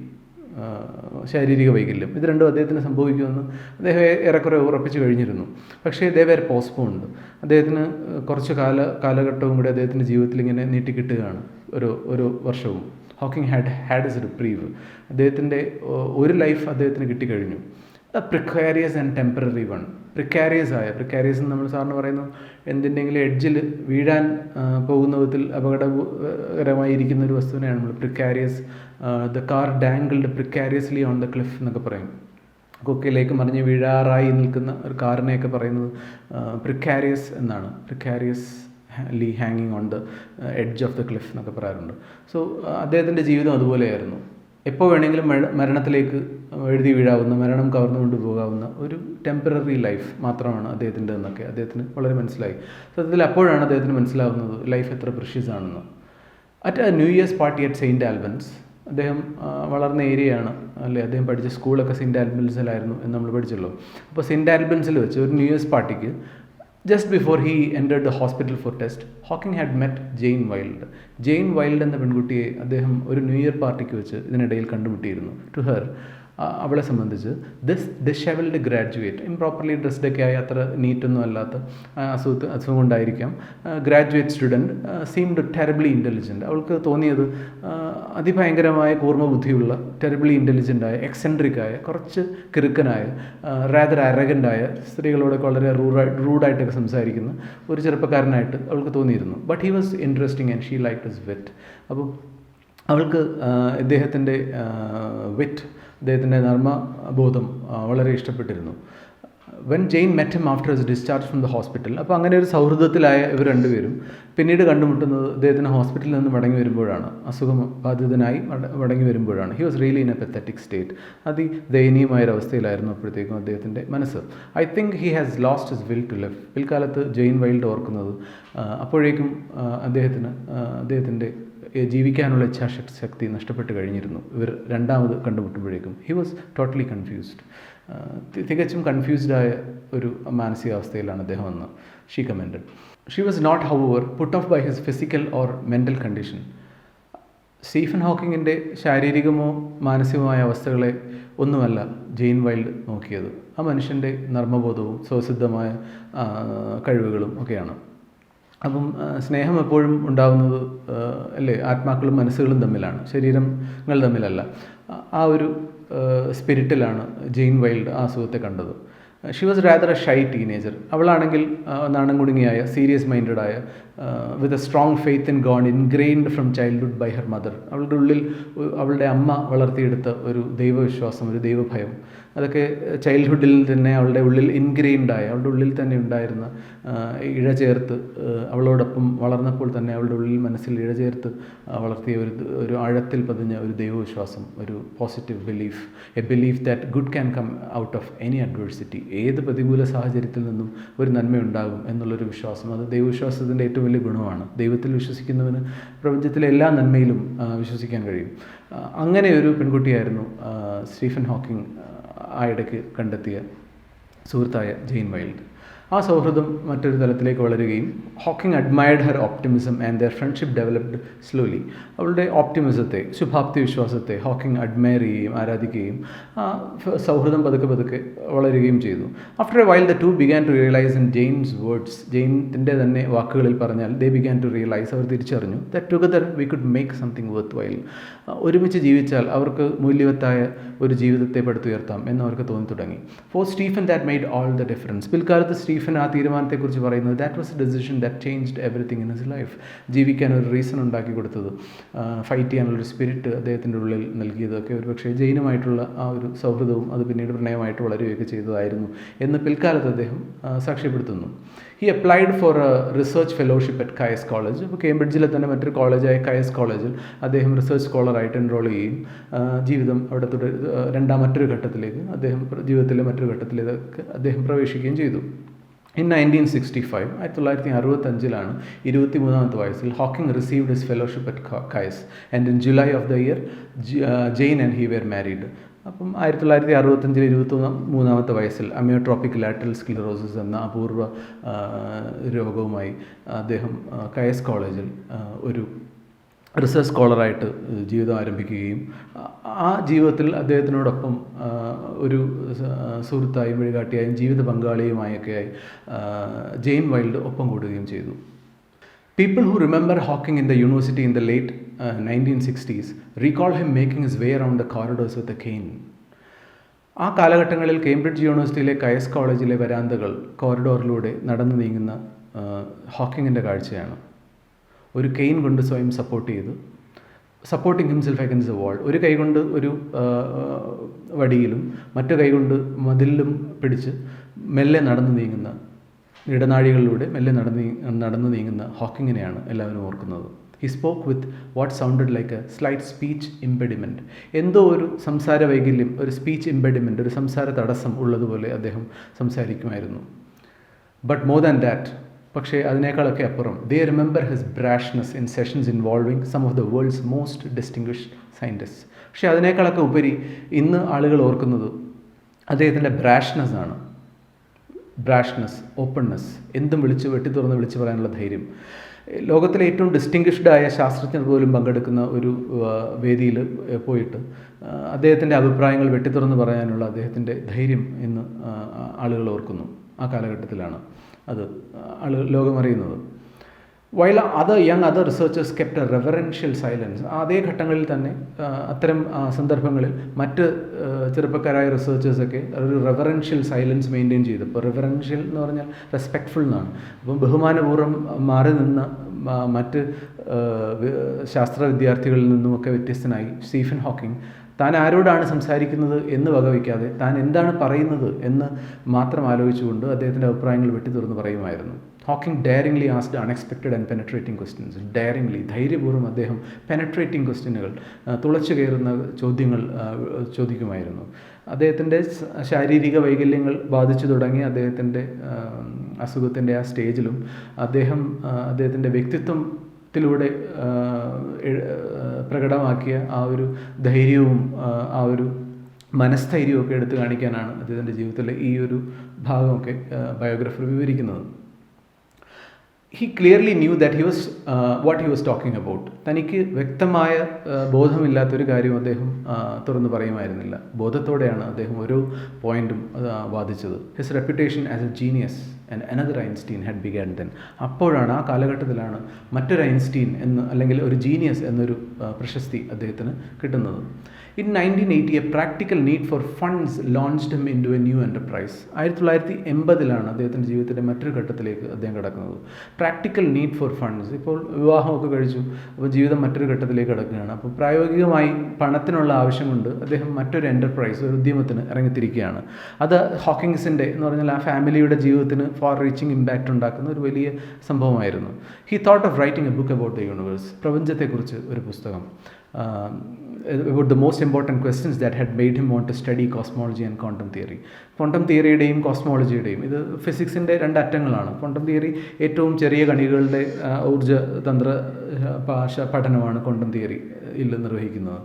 ശാരീരിക വൈകല്യം, ഇത് രണ്ടും അദ്ദേഹത്തിന് സംഭവിക്കുമെന്ന് അദ്ദേഹം ഏറെക്കുറെ ഉറപ്പിച്ചു കഴിഞ്ഞിരുന്നു. പക്ഷേ ദേ വെയർ പോസ്റ്റ്പോൺഡ്. അദ്ദേഹത്തിന് കുറച്ച് കാലഘട്ടവും കൂടി അദ്ദേഹത്തിൻ്റെ ജീവിതത്തിൽ ഇങ്ങനെ നീട്ടിക്കിട്ടുകയാണ്, ഒരു വർഷവും. Hawking had his reprieve. അദ്ദേഹത്തിൻ്റെ ഒരു ലൈഫ് അദ്ദേഹത്തിന് കിട്ടിക്കഴിഞ്ഞു. Precarious and temporary one. Precarious എന്ന് നമ്മൾ സാറിന് പറയുന്നു, എന്തിൻ്റെങ്കിലും എഡ്ജിൽ വീഴാൻ പോകുന്ന വിധത്തിൽ അപകടകരമായിരിക്കുന്ന ഒരു വസ്തുവിനെയാണ് നമ്മൾ precarious. The car dangled precariously on the cliff എന്നൊക്കെ പറയും. കൊക്കയിലേക്ക് മറിഞ്ഞ് വീഴാറായി നിൽക്കുന്ന ഒരു കാറിനെയൊക്കെ പറയുന്നത് പ്രിക്കാരിയസ് എന്നാണ്. പ്രിക്കാരിയസ് ഹാങ്ങിങ് on the edge of the cliff എന്നൊക്കെ പറയാറുണ്ട്. സോ അദ്ദേഹത്തിൻ്റെ ജീവിതം അതുപോലെയായിരുന്നു. എപ്പോൾ വേണമെങ്കിലും മരണത്തിലേക്ക് എഴുതി വീഴാവുന്ന, മരണം കവർന്നുകൊണ്ട് പോകാവുന്ന ഒരു ടെമ്പററി ലൈഫ് മാത്രമാണ് അദ്ദേഹത്തിൻ്റെ എന്നൊക്കെ അദ്ദേഹത്തിന് വളരെ മനസ്സിലായി. സത്യത്തിൽ അപ്പോഴാണ് അദ്ദേഹത്തിന് മനസ്സിലാവുന്നത് ലൈഫ് എത്ര പ്രഷ്യസ് ആണെന്ന്. At new years party at saint Albans, അദ്ദേഹം വളർന്ന ഏരിയയാണ് അല്ലേ, അദ്ദേഹം പഠിച്ച സ്കൂളൊക്കെ സെയിൻറ്റ് ആൽബൻസിലായിരുന്നു എന്ന് നമ്മൾ പഠിച്ചല്ലോ. അപ്പോൾ സെയിൻറ്റ് ആൽബൻസിൽ വെച്ച് ഒരു ന്യൂ ഇയേഴ്സ് പാർട്ടിക്ക് just before he entered the hospital four test, Hawking had met Jain wild. Jain wild എന്ന പെൺകുട്ടിയെ അദ്ദേഹം ഒരു ന്യൂ ഇയർ പാർട്ടിക്ക് വെച്ച് ഇതിനിടയിൽ കണ്ടുമുട്ടിയിരുന്നു. ടു ഹെർ, അവളെ സംബന്ധിച്ച് ദിസ് ഡിഷെവൽഡ് ഗ്രാജുവേറ്റ്, ഇംപ്രോപ്പർലി ഡ്രസ്ഡ് ഒക്കെ ആയി അത്ര നീറ്റൊന്നും അല്ലാത്ത അസുഖം കൊണ്ടായിരിക്കാം, graduate student seemed terribly intelligent. അവൾക്ക് തോന്നിയത് അതിഭയങ്കരമായ കൂർമ്മ ബുദ്ധിയുള്ള, ടെറിബിളി ഇൻ്റലിജൻ്റായ, എക്സെൻട്രിക്കായ, കുറച്ച് കിറുക്കനായ, റാദർ അരഗൻ്റായ, സ്ത്രീകളോടൊക്കെ വളരെ റൂഡായിട്ടൊക്കെ സംസാരിക്കുന്ന ഒരു ചെറുപ്പക്കാരനായിട്ട് അവൾക്ക് തോന്നിയിരുന്നു. But he was interesting and she like his wit. അപ്പോൾ അവൾക്ക് ഇദ്ദേഹത്തിൻ്റെ വിറ്റ്, അദ്ദേഹത്തിൻ്റെ നർമ്മബോധം വളരെ ഇഷ്ടപ്പെട്ടിരുന്നു. When Jane met him after his discharge from the hospital. അപ്പോൾ അങ്ങനെ ഒരു സൗഹൃദത്തിലായ ഇവർ രണ്ടുപേരും പിന്നീട് കണ്ടുമുട്ടുന്നത് അദ്ദേഹത്തിന് ഹോസ്പിറ്റലിൽ നിന്ന് മടങ്ങി വരുമ്പോഴാണ്, അസുഖബാധിതനായി മടങ്ങി വരുമ്പോഴാണ്. He was really in a pathetic state. ദയനീയമായൊരവസ്ഥയിലായിരുന്നു അപ്പോഴത്തേക്കും അദ്ദേഹത്തിൻ്റെ മനസ്സ്. I think he has lost his will to live. പിൽക്കാലത്ത് ജെയിൻ വൈൽഡ് ഓർക്കുന്നത് അപ്പോഴേക്കും അദ്ദേഹത്തിൻ്റെ ജീവിക്കാനുള്ള ഇച്ഛാശക്തി നഷ്ടപ്പെട്ട് കഴിഞ്ഞിരുന്നു. ഇവർ രണ്ടാമത് കണ്ടുമുട്ടുമ്പോഴേക്കും ഹി വാസ് ടോട്ടലി കൺഫ്യൂസ്ഡ്. തികച്ചും കൺഫ്യൂസ്ഡായ ഒരു മാനസികാവസ്ഥയിലാണ് അദ്ദേഹം എന്ന് she commented. She was not however put off by his physical or mental condition. Stephen ഹോക്കിങ്ങിൻ്റെ ശാരീരികമോ മാനസികമായ അവസ്ഥകളെ ഒന്നുമല്ല ജെയിൻ വൈൽഡ് നോക്കിയത്, ആ മനുഷ്യൻ്റെ നർമ്മബോധവും സ്വസിദ്ധമായ കഴിവുകളും ഒക്കെയാണ്. അപ്പം സ്നേഹം എപ്പോഴും ഉണ്ടാകുന്നത് അല്ലേ ആത്മാക്കളും മനസ്സുകളും തമ്മിലാണ്, ശരീരങ്ങൾ തമ്മിലല്ല. ആ ഒരു സ്പിരിറ്റിലാണ് ജെയിൻ വൈൽഡ് ആ അസുഖത്തെ കണ്ടത്. She was rather a shy teenager. അവളാണെങ്കിൽ നാണം കുടുങ്ങിയായ, സീരിയസ് മൈൻഡഡായ, with a strong faith in God ingrained from childhood by her mother. അവളുടെ ഉള്ളിൽ അവളുടെ അമ്മ വളർത്തിയെടുത്ത ഒരു ദൈവവിശ്വാസം, ഒരു ദൈവഭയം, അതൊക്കെ ചൈൽഡ്ഹുഡിൽ തന്നെ അവളുടെ ഉള്ളിൽ ഇൻഗ്രെയിൻഡായ, അവളുടെ ഉള്ളിൽ തന്നെ ഉണ്ടായിരുന്ന, ഇഴചേർത്ത് അവളോടൊപ്പം വളർന്നപ്പോൾ തന്നെ അവളുടെ ഉള്ളിൽ മനസ്സിൽ ഇഴചേർത്ത് വളർത്തിയ ഒരു ആഴത്തിൽ പതിഞ്ഞ ഒരു ദൈവവിശ്വാസം, ഒരു positive belief, a belief that good can come out of any adversity. ഏത് പ്രതികൂല സാഹചര്യത്തിൽ നിന്നും ഒരു നന്മയുണ്ടാകും എന്നുള്ളൊരു വിശ്വാസം, അത് ദൈവവിശ്വാസത്തിൻ്റെ ഏറ്റവും വലിയ ഗുണമാണ്. ദൈവത്തിൽ വിശ്വസിക്കുന്നവന് പ്രപഞ്ചത്തിലെ എല്ലാ നന്മയിലും വിശ്വസിക്കാൻ കഴിയും. അങ്ങനെ ഒരു പെൺകുട്ടിയായിരുന്നു സ്റ്റീഫൻ ഹോക്കിംഗ് ആ ഇടയ്ക്ക് കണ്ടെത്തിയ സുഹൃത്തായ ജെയിൻ വൈൽഡ്. ആ സൗഹൃദം മറ്റൊരു തലത്തിലേക്ക് വളരുകയും Hawking admired her optimism and their friendship developed slowly. അവളുടെ ഓപ്റ്റിമിസത്തെ, ശുഭാപ്തി വിശ്വാസത്തെ ഹോക്കിംഗ് അഡ്മയർ ചെയ്യുകയും ആരാധിക്കുകയും ആ സൗഹൃദം പതുക്കെ പതുക്കെ വളരുകയും ചെയ്തു. After a while the two began to realise in Jane's words, ജെയിൻ്റെ തന്നെ വാക്കുകളിൽ പറഞ്ഞാൽ ദേ ബിഗാൻ ടു റിയലൈസ്, അവർ തിരിച്ചറിഞ്ഞു that together we could make something worthwhile. ഒരുമിച്ച് ജീവിച്ചാൽ അവർക്ക് മൂല്യവത്തായ ഒരു ജീവിതത്തെ പടുത്തുയർത്താം എന്നവർക്ക് തോന്നി തുടങ്ങി. For Stephen that made all the difference. പിൽക്കാലത്ത് സ്റ്റീഫൻ ആ തീരുമാനത്തെക്കുറിച്ച് പറയുന്നത് that was a decision that changed everything in his life. ജീവിക്കാൻ ഒരു റീസൺ ഉണ്ടാക്കി കൊടുത്തത്, ഫൈറ്റ് ചെയ്യാനുള്ളൊരു സ്പിരിറ്റ് അദ്ദേഹത്തിൻ്റെ ഉള്ളിൽ നൽകിയതൊക്കെ ഒരു പക്ഷേ ജെയിനുമായിട്ടുള്ള ആ ഒരു സൗഹൃദവും അത് പിന്നീട് പ്രണയമായിട്ട് വളരുകയൊക്കെ ചെയ്തതായിരുന്നു എന്ന് പിൽക്കാലത്ത് അദ്ദേഹം സാക്ഷ്യപ്പെടുത്തുന്നു. He applied for A research fellowship at Kais college. അപ്പോൾ കേംബ്രിഡ്ജിലെ തന്നെ മറ്റൊരു കോളേജായ കയസ് കോളേജിൽ അദ്ദേഹം റിസർച്ച് സ്കോളറായിട്ട് എൻറോൾ ചെയ്യുകയും ജീവിതം അവിടെ മറ്റൊരു ഘട്ടത്തിലേക്ക് ജീവിതത്തിലെ മറ്റൊരു ഘട്ടത്തിലേക്ക് അദ്ദേഹം പ്രവേശിക്കുകയും ചെയ്തു. ഇൻ 1965, 1965 23-ാമത്തെ വയസ്സിൽ Hawking received his fellowship at Caius and in July of the year Jane and he were married. അപ്പം 1965 23-ാമത്തെ വയസ്സിൽ അമിയോട്രോപിക് ലാറ്ററൽ സ്ക്ലിറോസിസ് എന്ന അപൂർവ രോഗവുമായി അദ്ദേഹം കയസ് കോളേജിൽ ഒരു റിസർച്ച് സ്കോളറായിട്ട് ജീവിതം ആരംഭിക്കുകയും ആ ജീവിതത്തിൽ അദ്ദേഹത്തിനോടൊപ്പം ഒരു സുഹൃത്തായും വഴികാട്ടിയായും ജീവിത പങ്കാളിയുമായൊക്കെയായി ജെയിൻ വൈൽഡ് ഒപ്പം കൂടുകയും ചെയ്തു. People who remember Hawking in the university in the late 1960s recall him making his way around the corridors with a cane. ആ കാലഘട്ടങ്ങളിൽ കേംബ്രിഡ്ജ് യൂണിവേഴ്സിറ്റിയിലെ കയസ് കോളേജിലെ വരാന്തകൾ കോറിഡോറിലൂടെ നടന്നു നീങ്ങുന്ന ഹോക്കിങ്ങിൻ്റെ കാഴ്ചയാണ്. ഒരു കെയിൻ കൊണ്ട് സ്വയം supporting himself against the wall. ഒരു കൈ കൊണ്ട് ഒരു വടിയിലും മറ്റു കൈ കൊണ്ട് മതിലിലും പിടിച്ച് മെല്ലെ നടന്നു നീങ്ങുന്ന ഇടനാഴികളിലൂടെ മെല്ലെ നടന്നു നീങ്ങുന്ന ഹോക്കിങ്ങിനെയാണ് എല്ലാവരും ഓർക്കുന്നത്. He spoke with what sounded like a slight speech impediment. എന്തോ ഒരു സംസാര വൈകല്യം, ഒരു സ്പീച്ച് ഇംപെഡിമെൻറ്റ്, ഒരു സംസാര തടസ്സം ഉള്ളതുപോലെ അദ്ദേഹം സംസാരിക്കുമായിരുന്നു. ബട്ട് മോർ ദാൻ ദാറ്റ്, പക്ഷേ അതിനേക്കാളൊക്കെ അപ്പുറം, they remember his brashness in sessions involving some of the world's most distinguished scientist. പക്ഷേ അതിനേക്കാളൊക്കെ ഉപരി ഇന്ന് ആളുകൾ ഓർക്കുന്നത് അദ്ദേഹത്തിൻ്റെ ബ്രാഷ്നെസ് ആണ്. ബ്രാഷ്നെസ്, ഓപ്പൺനെസ്, എന്തും വെട്ടിത്തുറന്ന് വിളിച്ചു പറയാനുള്ള ധൈര്യം. ലോകത്തിലെ ഏറ്റവും ഡിസ്റ്റിങ്വിഷ്ഡായ ശാസ്ത്രജ്ഞർ പോലും പങ്കെടുക്കുന്ന ഒരു വേദിയിൽ പോയിട്ട് അദ്ദേഹത്തിൻ്റെ അഭിപ്രായങ്ങൾ വെട്ടിത്തുറന്ന് പറയാനുള്ള അദ്ദേഹത്തിൻ്റെ ധൈര്യം ഇന്ന് ആളുകൾ ഓർക്കുന്നു. ആ കാലഘട്ടത്തിലാണ് അത് ലോകമറിയുന്നത്. While other researchers kept a reverential silence. അതേ ഘട്ടങ്ങളിൽ തന്നെ അത്തരം സന്ദർഭങ്ങളിൽ മറ്റ് ചെറുപ്പക്കാരായ റിസർച്ചേഴ്സൊക്കെ ഒരു റെവറൻഷ്യൽ സൈലൻസ് മെയിൻറ്റെയിൻ ചെയ്തു. ഇപ്പോൾ റെവറൻഷ്യൽ എന്ന് പറഞ്ഞാൽ റെസ്പെക്റ്റ്ഫുൾ എന്നാണ്. അപ്പം ബഹുമാനപൂർവ്വം മാറി നിന്ന് മറ്റ് ശാസ്ത്ര വിദ്യാർത്ഥികളിൽ നിന്നുമൊക്കെ വ്യത്യസ്തനായി സ്റ്റീഫൻ ഹോക്കിംഗ് താൻ ആരോടാണ് സംസാരിക്കുന്നത് എന്ന് വകവയ്ക്കാതെ താൻ എന്താണ് പറയുന്നത് എന്ന് മാത്രം ആലോചിച്ചുകൊണ്ട് അദ്ദേഹത്തിൻ്റെ അഭിപ്രായങ്ങൾ വെട്ടിത്തുറന്ന് പറയുമായിരുന്നു. Hawking daringly asked unexpected and penetrating questions. Daringly, ധൈര്യപൂർവ്വം അദ്ദേഹം പെനട്രേറ്റിംഗ് ക്വസ്റ്റ്യനുകൾ, തുളച്ചു കയറുന്ന ചോദ്യങ്ങൾ ചോദിക്കുമായിരുന്നു. അദ്ദേഹത്തിൻ്റെ ശാരീരിക വൈകല്യങ്ങൾ ബാധിച്ചു തുടങ്ങി അദ്ദേഹത്തിൻ്റെ അസുഖത്തിൻ്റെ ആ സ്റ്റേജിലും അദ്ദേഹത്തിൻ്റെ വ്യക്തിത്വത്തിലൂടെ പ്രകടമാക്കിയ ആ ഒരു ധൈര്യവും ആ ഒരു മനസ്ഥൈര്യവും ഒക്കെ എടുത്തു കാണിക്കാനാണ് അദ്ദേഹത്തിൻ്റെ ജീവിതത്തിലെ ഈ ഒരു ഭാഗമൊക്കെ ബയോഗ്രഫർ വിവരിക്കുന്നത്. he clearly knew that what he was talking about. തനിക്ക് വ്യക്തമായ ബോധമില്ലാത്തൊരു കാര്യം അദ്ദേഹം തുറന്നു പറയുമായിരുന്നില്ല. ബോധത്തോടെയാണ് അദ്ദേഹം ഓരോ പോയിന്റും വാദിച്ചത്. His reputation as a genius and another Einstein had begun then. അപ്പോഴാണ്, ആ കാലഘട്ടത്തിലാണ് മറ്റൊരു ഐൻസ്റ്റീൻ എന്ന്, അല്ലെങ്കിൽ ഒരു ജീനിയസ് എന്നൊരു പ്രശസ്തി അദ്ദേഹത്തിന് കിട്ടുന്നത്. In 1980, a practical need for funds launched him into a new enterprise. 1980 അദ്ദേഹത്തിൻ്റെ ജീവിതത്തിൻ്റെ മറ്റൊരു ഘട്ടത്തിലേക്ക് അദ്ദേഹം കടക്കുന്നത്. Practical need for funds. ഇപ്പോൾ വിവാഹമൊക്കെ കഴിച്ചു, അപ്പോൾ ജീവിതം മറ്റൊരു ഘട്ടത്തിലേക്ക് കടക്കുകയാണ്. അപ്പോൾ പ്രായോഗികമായി പണത്തിനുള്ള ആവശ്യം കൊണ്ട് അദ്ദേഹം മറ്റൊരു എൻ്റർപ്രൈസ്, ഒരു ഉദ്യമത്തിന് ഇറങ്ങിത്തിരിക്കുകയാണ്. അത് ഹോക്കിങ്സിൻ്റെ എന്ന് പറഞ്ഞാൽ ആ ഫാമിലിയുടെ ജീവിതത്തിന് ഫാർ റീച്ചിങ് ഇമ്പാക്റ്റ് ഉണ്ടാക്കുന്ന ഒരു വലിയ സംഭവമായിരുന്നു. He thought of writing a book about the universe. പ്രപഞ്ചത്തെക്കുറിച്ച് ഒരു പുസ്തകം, about the most important questions that had made him want to study cosmology and quantum theory. Quantum തിയറിയുടെയും കോസ്മോളജിയുടെയും, ഇത് ഫിസിക്സിൻ്റെ രണ്ട് അറ്റങ്ങളാണ്. ക്വാണ്ടം തിയറി ഏറ്റവും ചെറിയ കണികകളുടെ ഊർജ്ജതന്ത്ര പഠനമാണ് ക്വാണ്ടം തിയറിയിൽ നിർവഹിക്കുന്നത്.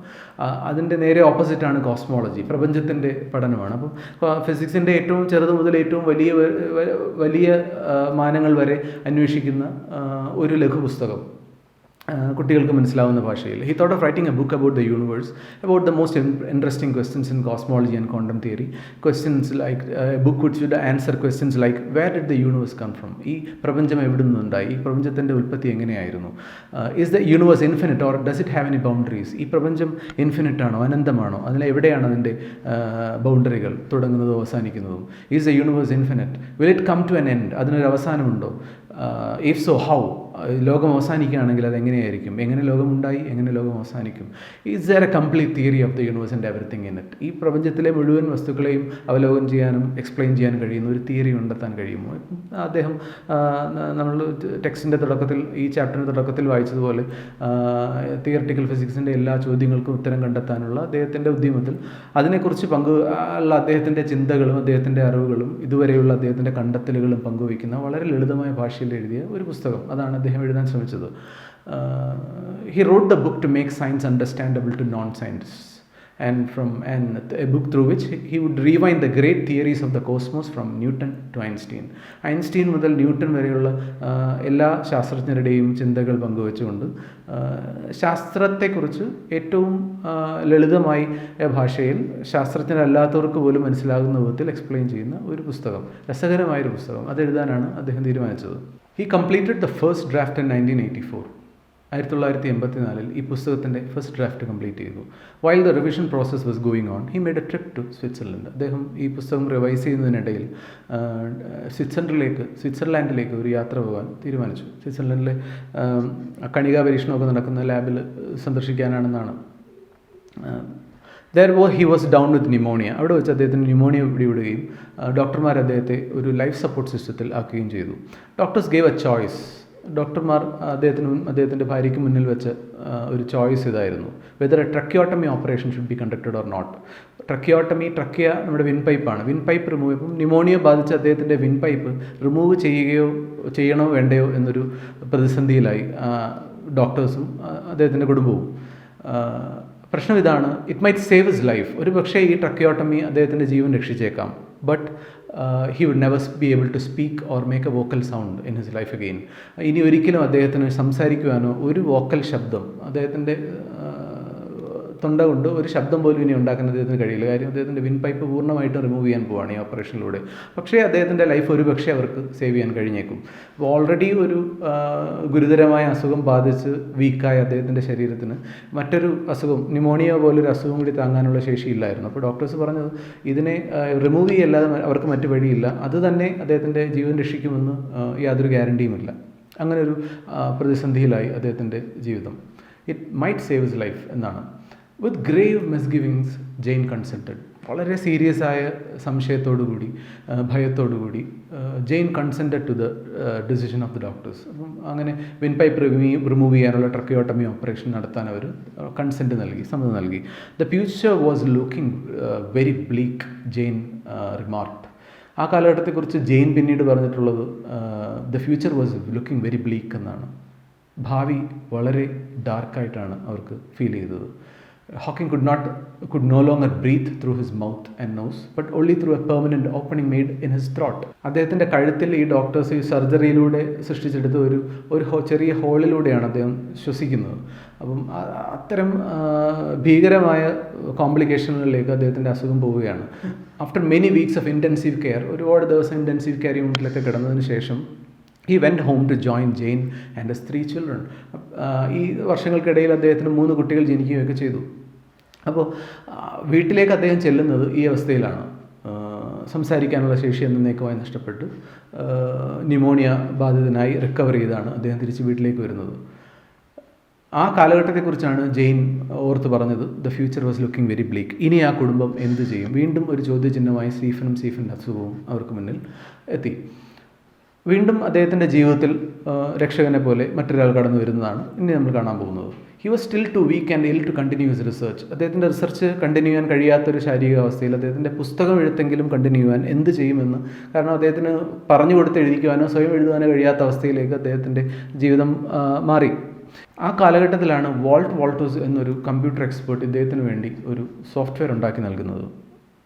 അതിൻ്റെ നേരെ ഓപ്പോസിറ്റാണ് കോസ്മോളജി, പ്രപഞ്ചത്തിൻ്റെ പഠനമാണ്. അപ്പം ഫിസിക്സിൻ്റെ ഏറ്റവും ചെറുത് മുതൽ ഏറ്റവും വലിയ മാനങ്ങൾ വരെ അന്വേഷിക്കുന്ന ഒരു ലഘുപുസ്തകം, കുട്ടികൾക്ക് മനസ്സിലാവുന്ന ഭാഷയിൽ. He thought of writing a book about the universe, about the most interesting questions in cosmology and quantum theory. Questions like book which would answer questions like where did the universe come from? ഈ പ്രപഞ്ചം എവിടെ നിന്നുണ്ടായി? ഈ പ്രപഞ്ചത്തിൻ്റെ ഉൽപ്പത്തി എങ്ങനെയായിരുന്നു? Is the universe infinite or does it have any boundaries? ഈ പ്രപഞ്ചം ഇൻഫിനിറ്റ് ആണോ, അനന്തമാണോ? എവിടെയാണ് അതിൻ്റെ ബൗണ്ടറികൾ, തുടങ്ങുന്നതും അവസാനിക്കുന്നതും? Is the universe infinite? Will it come to an end? അതിനൊരു അവസാനമുണ്ടോ? If so how? ലോകം അവസാനിക്കുകയാണെങ്കിൽ അതെങ്ങനെയായിരിക്കും? എങ്ങനെ ലോകമുണ്ടായി, എങ്ങനെ ലോകം അവസാനിക്കും? Is there A complete theory of the universe and everything in it? ഈ പ്രപഞ്ചത്തിലെ മുഴുവൻ വസ്തുക്കളെയും അവലോകനം ചെയ്യാനും എക്സ്പ്ലെയിൻ ചെയ്യാൻ കഴിയുന്ന ഒരു തിയറി കണ്ടെത്താൻ കഴിയുമോ? അദ്ദേഹം നമ്മൾ ടെക്സ്റ്റിൻ്റെ തുടക്കത്തിൽ, ഈ ചാപ്റ്ററിൻ്റെ തുടക്കത്തിൽ വായിച്ചതുപോലെ തിയററ്റിക്കൽ ഫിസിക്സിൻ്റെ എല്ലാ ചോദ്യങ്ങൾക്കും ഉത്തരം കണ്ടെത്താനുള്ള അദ്ദേഹത്തിൻ്റെ ഉദ്യമത്തിൽ അതിനെക്കുറിച്ച് ഉള്ള അദ്ദേഹത്തിൻ്റെ ചിന്തകളും അദ്ദേഹത്തിൻ്റെ അറിവുകളും ഇതുവരെയുള്ള അദ്ദേഹത്തിൻ്റെ കണ്ടെത്തലുകളും പങ്കുവയ്ക്കുന്ന വളരെ ലളിതമായ ഭാഷയിൽ എഴുതിയ ഒരു പുസ്തകം, അതാണ് അദ്ദേഹം എഴുതാൻ ശ്രമിച്ചത്. He wrote the book to make science understandable to non-scientists, and a book through which he would rewind the great theories of the cosmos from Newton to Einstein. Einstein മുതൽ ന്യൂട്ടൺ വരെയുള്ള എല്ലാ ശാസ്ത്രജ്ഞരുടെയും ചിന്തകൾ പങ്കുവെച്ചുകൊണ്ട് ശാസ്ത്രത്തെക്കുറിച്ച് ഏറ്റവും ലളിതമായി ഭാഷയിൽ ശാസ്ത്രജ്ഞരല്ലാത്തവർക്ക് പോലും മനസ്സിലാകുന്ന വിധത്തിൽ എക്സ്പ്ലെയിൻ ചെയ്യുന്ന ഒരു പുസ്തകം, രസകരമായൊരു പുസ്തകം. അതെഴുതാനാണ് അദ്ദേഹം തീരുമാനിച്ചത്. He completed the first draft in 1984. 1984 ഈ പുസ്തകത്തിൻ്റെ ഫസ്റ്റ് ഡ്രാഫ്റ്റ് കംപ്ലീറ്റ് ചെയ്തു. While the revision process was going on, he made a trip to Switzerland. അദ്ദേഹം ഈ പുസ്തകം റിവൈസ് ചെയ്യുന്നതിനിടയിൽ സ്വിറ്റ്സർലാൻഡിലേക്ക് ഒരു യാത്ര പോകാൻ തീരുമാനിച്ചു. സ്വിറ്റ്സർലൻഡിലെ കണികാ പരീക്ഷണമൊക്കെ നടക്കുന്ന ലാബിൽ സന്ദർശിക്കാനാണെന്നാണ്. He was down with pneumonia. അവിടെ വെച്ച് അദ്ദേഹത്തിന് ന്യൂമോണിയ പിടിവിടുകയും ഡോക്ടർമാർ അദ്ദേഹത്തെ ഒരു ലൈഫ് സപ്പോർട്ട് സിസ്റ്റത്തിൽ ആക്കുകയും ചെയ്തു. Doctors gave A choice. ഡോക്ടർമാർ അദ്ദേഹത്തിൻ്റെ ഭാര്യയ്ക്ക് മുന്നിൽ വെച്ച ഒരു ചോയ്സ് ഇതായിരുന്നു: whether A ട്രക്കിയോട്ടമി operation should be conducted or not. Trachea നമ്മുടെ വിൻ പൈപ്പാണ്. വിൻ പൈപ്പ് റിമൂവ് ഇപ്പം ന്യൂമോണിയ ബാധിച്ച അദ്ദേഹത്തിൻ്റെ വിൻ പൈപ്പ് റിമൂവ് ചെയ്യണോ വേണ്ടയോ എന്നൊരു പ്രതിസന്ധിയിലായി ഡോക്ടേഴ്സും അദ്ദേഹത്തിൻ്റെ കുടുംബവും. പ്രശ്നം ഇതാണ്: it might save his life. ഒരു പക്ഷേ ഈ ട്രക്കിയോട്ടമി അദ്ദേഹത്തിൻ്റെ ജീവൻ രക്ഷിച്ചേക്കാം. But he would never be able to speak or make a vocal sound in his life again. ഇനി ഒരിക്കലും അദ്ദേഹത്തിന് സംസാരിക്കുവാനോ ഒരു വോക്കൽ ശബ്ദം, അദ്ദേഹത്തിൻ്റെ തൊണ്ട കൊണ്ട് ഒരു ശബ്ദം പോലും ഇനി ഉണ്ടാക്കാൻ അദ്ദേഹത്തിന് കഴിയില്ല. കാര്യം അദ്ദേഹത്തിൻ്റെ വിൻ പൈപ്പ് പൂർണ്ണമായിട്ടും റിമൂവ് ചെയ്യാൻ പോവാണ് ഈ ഓപ്പറേഷനിലൂടെ. പക്ഷേ അദ്ദേഹത്തിൻ്റെ ലൈഫ് ഒരു പക്ഷേ അവർക്ക് സേവ് ചെയ്യാൻ കഴിഞ്ഞേക്കും. അപ്പോൾ ഓൾറെഡി ഒരു ഗുരുതരമായ അസുഖം ബാധിച്ച് വീക്കായ അദ്ദേഹത്തിൻ്റെ ശരീരത്തിന് മറ്റൊരു അസുഖം, ന്യൂമോണിയ പോലൊരു അസുഖം കൂടി താങ്ങാനുള്ള ശേഷിയില്ലായിരുന്നു. അപ്പോൾ ഡോക്ടേഴ്സ് പറഞ്ഞത് ഇതിനെ റിമൂവ് ചെയ്യല്ലാതെ അവർക്ക് മറ്റു വഴിയില്ല, അത് തന്നെ അദ്ദേഹത്തിൻ്റെ ജീവൻ രക്ഷിക്കുമെന്ന് യാതൊരു ഗ്യാരണ്ടിയുമില്ല. അങ്ങനെ ഒരു പ്രതിസന്ധിയിലായി അദ്ദേഹത്തിൻ്റെ ജീവിതം. It might save his life എന്നാണ്. With grave misgivings Jane consented. വളരെ സീരിയസ് ആയ സംശയത്തോടുകൂടി, ഭയത്തോടുകൂടി Jane consented to the decision of the doctors. അപ്പം അങ്ങനെ വിൻ പൈപ്പ് റിമൂവ് ചെയ്യാനുള്ള ട്രക്കിയോട്ടമി ഓപ്പറേഷൻ നടത്താൻ അവർ കൺസെൻറ്റ് നൽകി, സമ്മതം നൽകി. The future was looking very bleak, Jane remarked. ആ കാലഘട്ടത്തെക്കുറിച്ച് ജെയിൻ പിന്നീട് പറഞ്ഞിട്ടുള്ളത് the future was looking very bleak എന്നാണ്. ഭാവി വളരെ ഡാർക്കായിട്ടാണ് അവർക്ക് ഫീൽ ചെയ്തത്. Hawking could no longer breathe through his mouth and nose, but only through a permanent opening made in his throat. അദ്ദേഹത്തിൻ്റെ കഴുത്തിൽ ഈ ഡോക്ടേഴ്സ് ഈ സർജറിയിലൂടെ സൃഷ്ടിച്ചെടുത്ത ഒരു ചെറിയ ഹോളിലൂടെയാണ് അദ്ദേഹം ശ്വസിക്കുന്നത്. അപ്പം അത്തരം ഭീകരമായ കോംപ്ലിക്കേഷനുകളിലേക്ക് അദ്ദേഹത്തിൻ്റെ അസുഖം പോവുകയാണ്. After many weeks of intensive care, ഒരുപാട് ദിവസം ഇൻറ്റൻസീവ് കെയർ യൂണിറ്റിലൊക്കെ കിടന്നതിന് ശേഷം he went home to join Jane and his 3 children. ഈ വർഷങ്ങൾക്കിടയിൽ അദ്ദേഹത്തിന് 3 കുട്ടികൾ ജനിക്കുകയൊക്കെ ചെയ്തു. അപ്പോൾ വീട്ടിലേക്ക് അദ്ദേഹം ചെല്ലുന്നത് ഈ അവസ്ഥയിലാണ്. സംസാരിക്കാനുള്ള ശേഷി എന്നേക്കുമായി നഷ്ടപ്പെട്ട് ന്യൂമോണിയ ബാധിതനായി റിക്കവർ ചെയ്താണ് അദ്ദേഹം തിരിച്ച് വീട്ടിലേക്ക് വരുന്നത്. ആ കാലഘട്ടത്തെക്കുറിച്ചാണ് ജെയിൻ ഓർത്ത് പറഞ്ഞത് the future was looking very bleak. ഇനി ആ കുടുംബം എന്ത് ചെയ്യും? വീണ്ടും ഒരു ചോദ്യചിഹ്നമായി സ്റ്റീഫൻ്റെ അസുഖവും അവർക്ക് മുന്നിൽ എത്തി. വീണ്ടും അദ്ദേഹത്തിൻ്റെ ജീവിതത്തിൽ രക്ഷകനെ പോലെ മറ്റൊരാൾ കടന്നു വരുന്നതാണ് ഇനി നമ്മൾ കാണാൻ പോകുന്നത്. He was still too weak and ill to continue his research. അദ്ദേഹത്തിൻ്റെ റിസർച്ച് കണ്ടിന്യൂ ചെയ്യാൻ കഴിയാത്തൊരു ശാരീരികാവസ്ഥയിൽ അദ്ദേഹത്തിൻ്റെ പുസ്തകം എഴുത്തെങ്കിലും കണ്ടിന്യൂ ചെയ്യാൻ എന്ത് ചെയ്യുമെന്ന്, കാരണം അദ്ദേഹത്തിന് പറഞ്ഞു കൊടുത്ത് എഴുതിക്കുവാനോ സ്വയം എഴുതുവാനോ കഴിയാത്ത അവസ്ഥയിലേക്ക് അദ്ദേഹത്തിൻ്റെ ജീവിതം മാറി. ആ കാലഘട്ടത്തിലാണ് വോൾട്ടോസ് എന്നൊരു കമ്പ്യൂട്ടർ എക്സ്പേർട്ട് ഇദ്ദേഹത്തിന് വേണ്ടി ഒരു സോഫ്റ്റ്വെയർ ഉണ്ടാക്കി നൽകുന്നത്.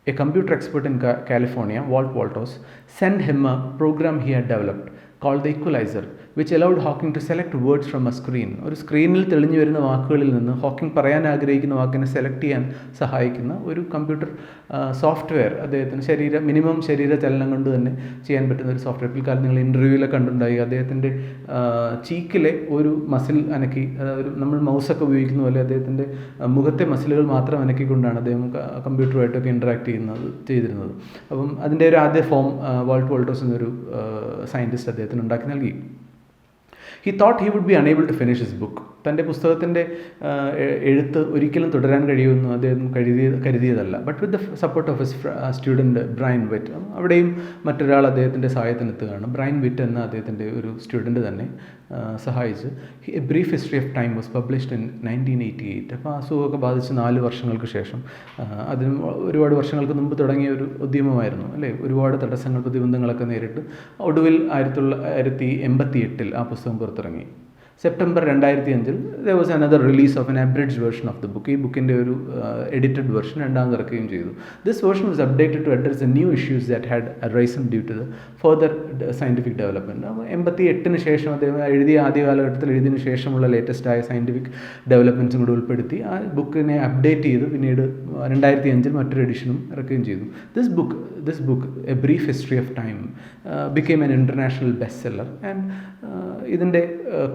A computer expert in California, Walt Wolters, sent him a program he had developed called the Equalizer, which allowed Hawking to select words from a screen. ഒരു സ്ക്രീനിൽ തെളിഞ്ഞു വരുന്ന വാക്കുകളിൽ നിന്ന് ഹോക്കിംഗ് പറയാൻ ആഗ്രഹിക്കുന്ന വാക്കിനെ സെലക്ട് ചെയ്യാൻ സഹായിക്കുന്ന ഒരു കമ്പ്യൂട്ടർ സോഫ്റ്റ്വെയർ അദ്ദേഹത്തിന് മിനിമം ശരീര ചലനം കൊണ്ട് തന്നെ ചെയ്യാൻ പറ്റുന്ന ഒരു സോഫ്റ്റ്വെയർ. പിൽക്കാലം നിങ്ങൾ ഇൻ്റർവ്യൂവിലൊക്കെ കണ്ടുണ്ടായി അദ്ദേഹത്തിൻ്റെ ചീക്കിലെ ഒരു മസിൽ അനക്കി, അതായത് നമ്മൾ മൗസൊക്കെ ഉപയോഗിക്കുന്ന പോലെ അദ്ദേഹത്തിൻ്റെ മുഖത്തെ മസിലുകൾ മാത്രം അനക്കിക്കൊണ്ടാണ് അദ്ദേഹം കമ്പ്യൂട്ടറുമായിട്ടൊക്കെ ഇൻറ്ററാക്ട് ചെയ്തിരുന്നത്. അപ്പം അതിൻ്റെ ഒരു ആദ്യ ഫോം വാൾട്ട് വോൾട്ടേഴ്സ് എന്നൊരു സയൻറ്റിസ്റ്റ് അദ്ദേഹത്തിന് ഉണ്ടാക്കി നൽകി. He thought he would be unable to finish his book. തൻ്റെ പുസ്തകത്തിൻ്റെ എഴുത്ത് ഒരിക്കലും തുടരാൻ കഴിയുമെന്ന് അദ്ദേഹം കരുതിയതല്ല. But with the support of his student Brian Whitt, അവിടെയും മറ്റൊരാൾ അദ്ദേഹത്തിൻ്റെ സഹായത്തിനെത്തുകയാണ്. ബ്രയൻ വിറ്റ് എന്ന അദ്ദേഹത്തിൻ്റെ ഒരു സ്റ്റുഡൻറ്റ് തന്നെ സഹായിച്ച് A brief history of time was published in 1988. അപ്പോൾ അസുഖമൊക്കെ ബാധിച്ച് 4 വർഷങ്ങൾക്ക് ശേഷം, അതിനും ഒരുപാട് വർഷങ്ങൾക്ക് മുമ്പ് തുടങ്ങിയ ഒരു ഉദ്യമമായിരുന്നു അല്ലേ, ഒരുപാട് തടസ്സങ്ങൾ പ്രതിബന്ധങ്ങളൊക്കെ നേരിട്ട് ഒടുവിൽ 1988 ആ പുസ്തകം പുറത്തിറങ്ങി. September 2005 there was another release of an abridged version of the book. ഈ ബുക്കിൻ്റെ ഒരു എഡിറ്റഡ് വെർഷൻ രണ്ടാമത് ഇറക്കുകയും ചെയ്തു. This version was updated to address the new issues that had arisen due to the further scientific development. 88 ശേഷം അദ്ദേഹം എഴുതിയ ആദ്യ കാലഘട്ടത്തിൽ എഴുതിയതിനു ശേഷമുള്ള ലേറ്റസ്റ്റ് ആയ സയൻറ്റിഫിക് ഡെവലപ്മെൻറ്റ്സും കൂടി ഉൾപ്പെടുത്തി ആ ബുക്കിനെ അപ്ഡേറ്റ് ചെയ്ത് പിന്നീട് 2005 മറ്റൊരു എഡിഷനും ഇറക്കുകയും ചെയ്തു. This book, A Brief History of Time, became an international bestseller and ഇതിൻ്റെ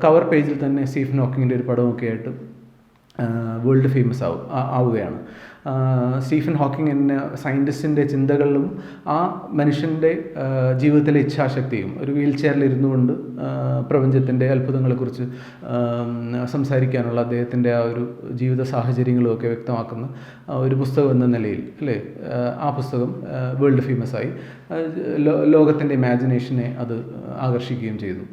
കവർ പേജിൽ തന്നെ സ്റ്റീഫൻ ഹോക്കിങ്ങിൻ്റെ ഒരു പടമൊക്കെ ആയിട്ട് വേൾഡ് ഫേമസ് ആവുകയാണ്. സ്റ്റീഫൻ ഹോക്കിംഗ് എന്ന സയൻറ്റിസ്റ്റിൻ്റെ ചിന്തകളിലും ആ മനുഷ്യൻ്റെ ജീവിതത്തിലെ ഇച്ഛാശക്തിയും, ഒരു വീൽ ചെയറിൽ ഇരുന്നു കൊണ്ട് പ്രപഞ്ചത്തിൻ്റെ അത്ഭുതങ്ങളെക്കുറിച്ച് സംസാരിക്കാനുള്ള അദ്ദേഹത്തിൻ്റെ ആ ഒരു ജീവിത സാഹചര്യങ്ങളും ഒക്കെ വ്യക്തമാക്കുന്ന ഒരു പുസ്തകം എന്ന നിലയിൽ അല്ലേ, ആ പുസ്തകം വേൾഡ് ഫേമസായി. ലോകത്തിൻ്റെ ഇമാജിനേഷനെ അത് ആകർഷിക്കുകയും ചെയ്തു.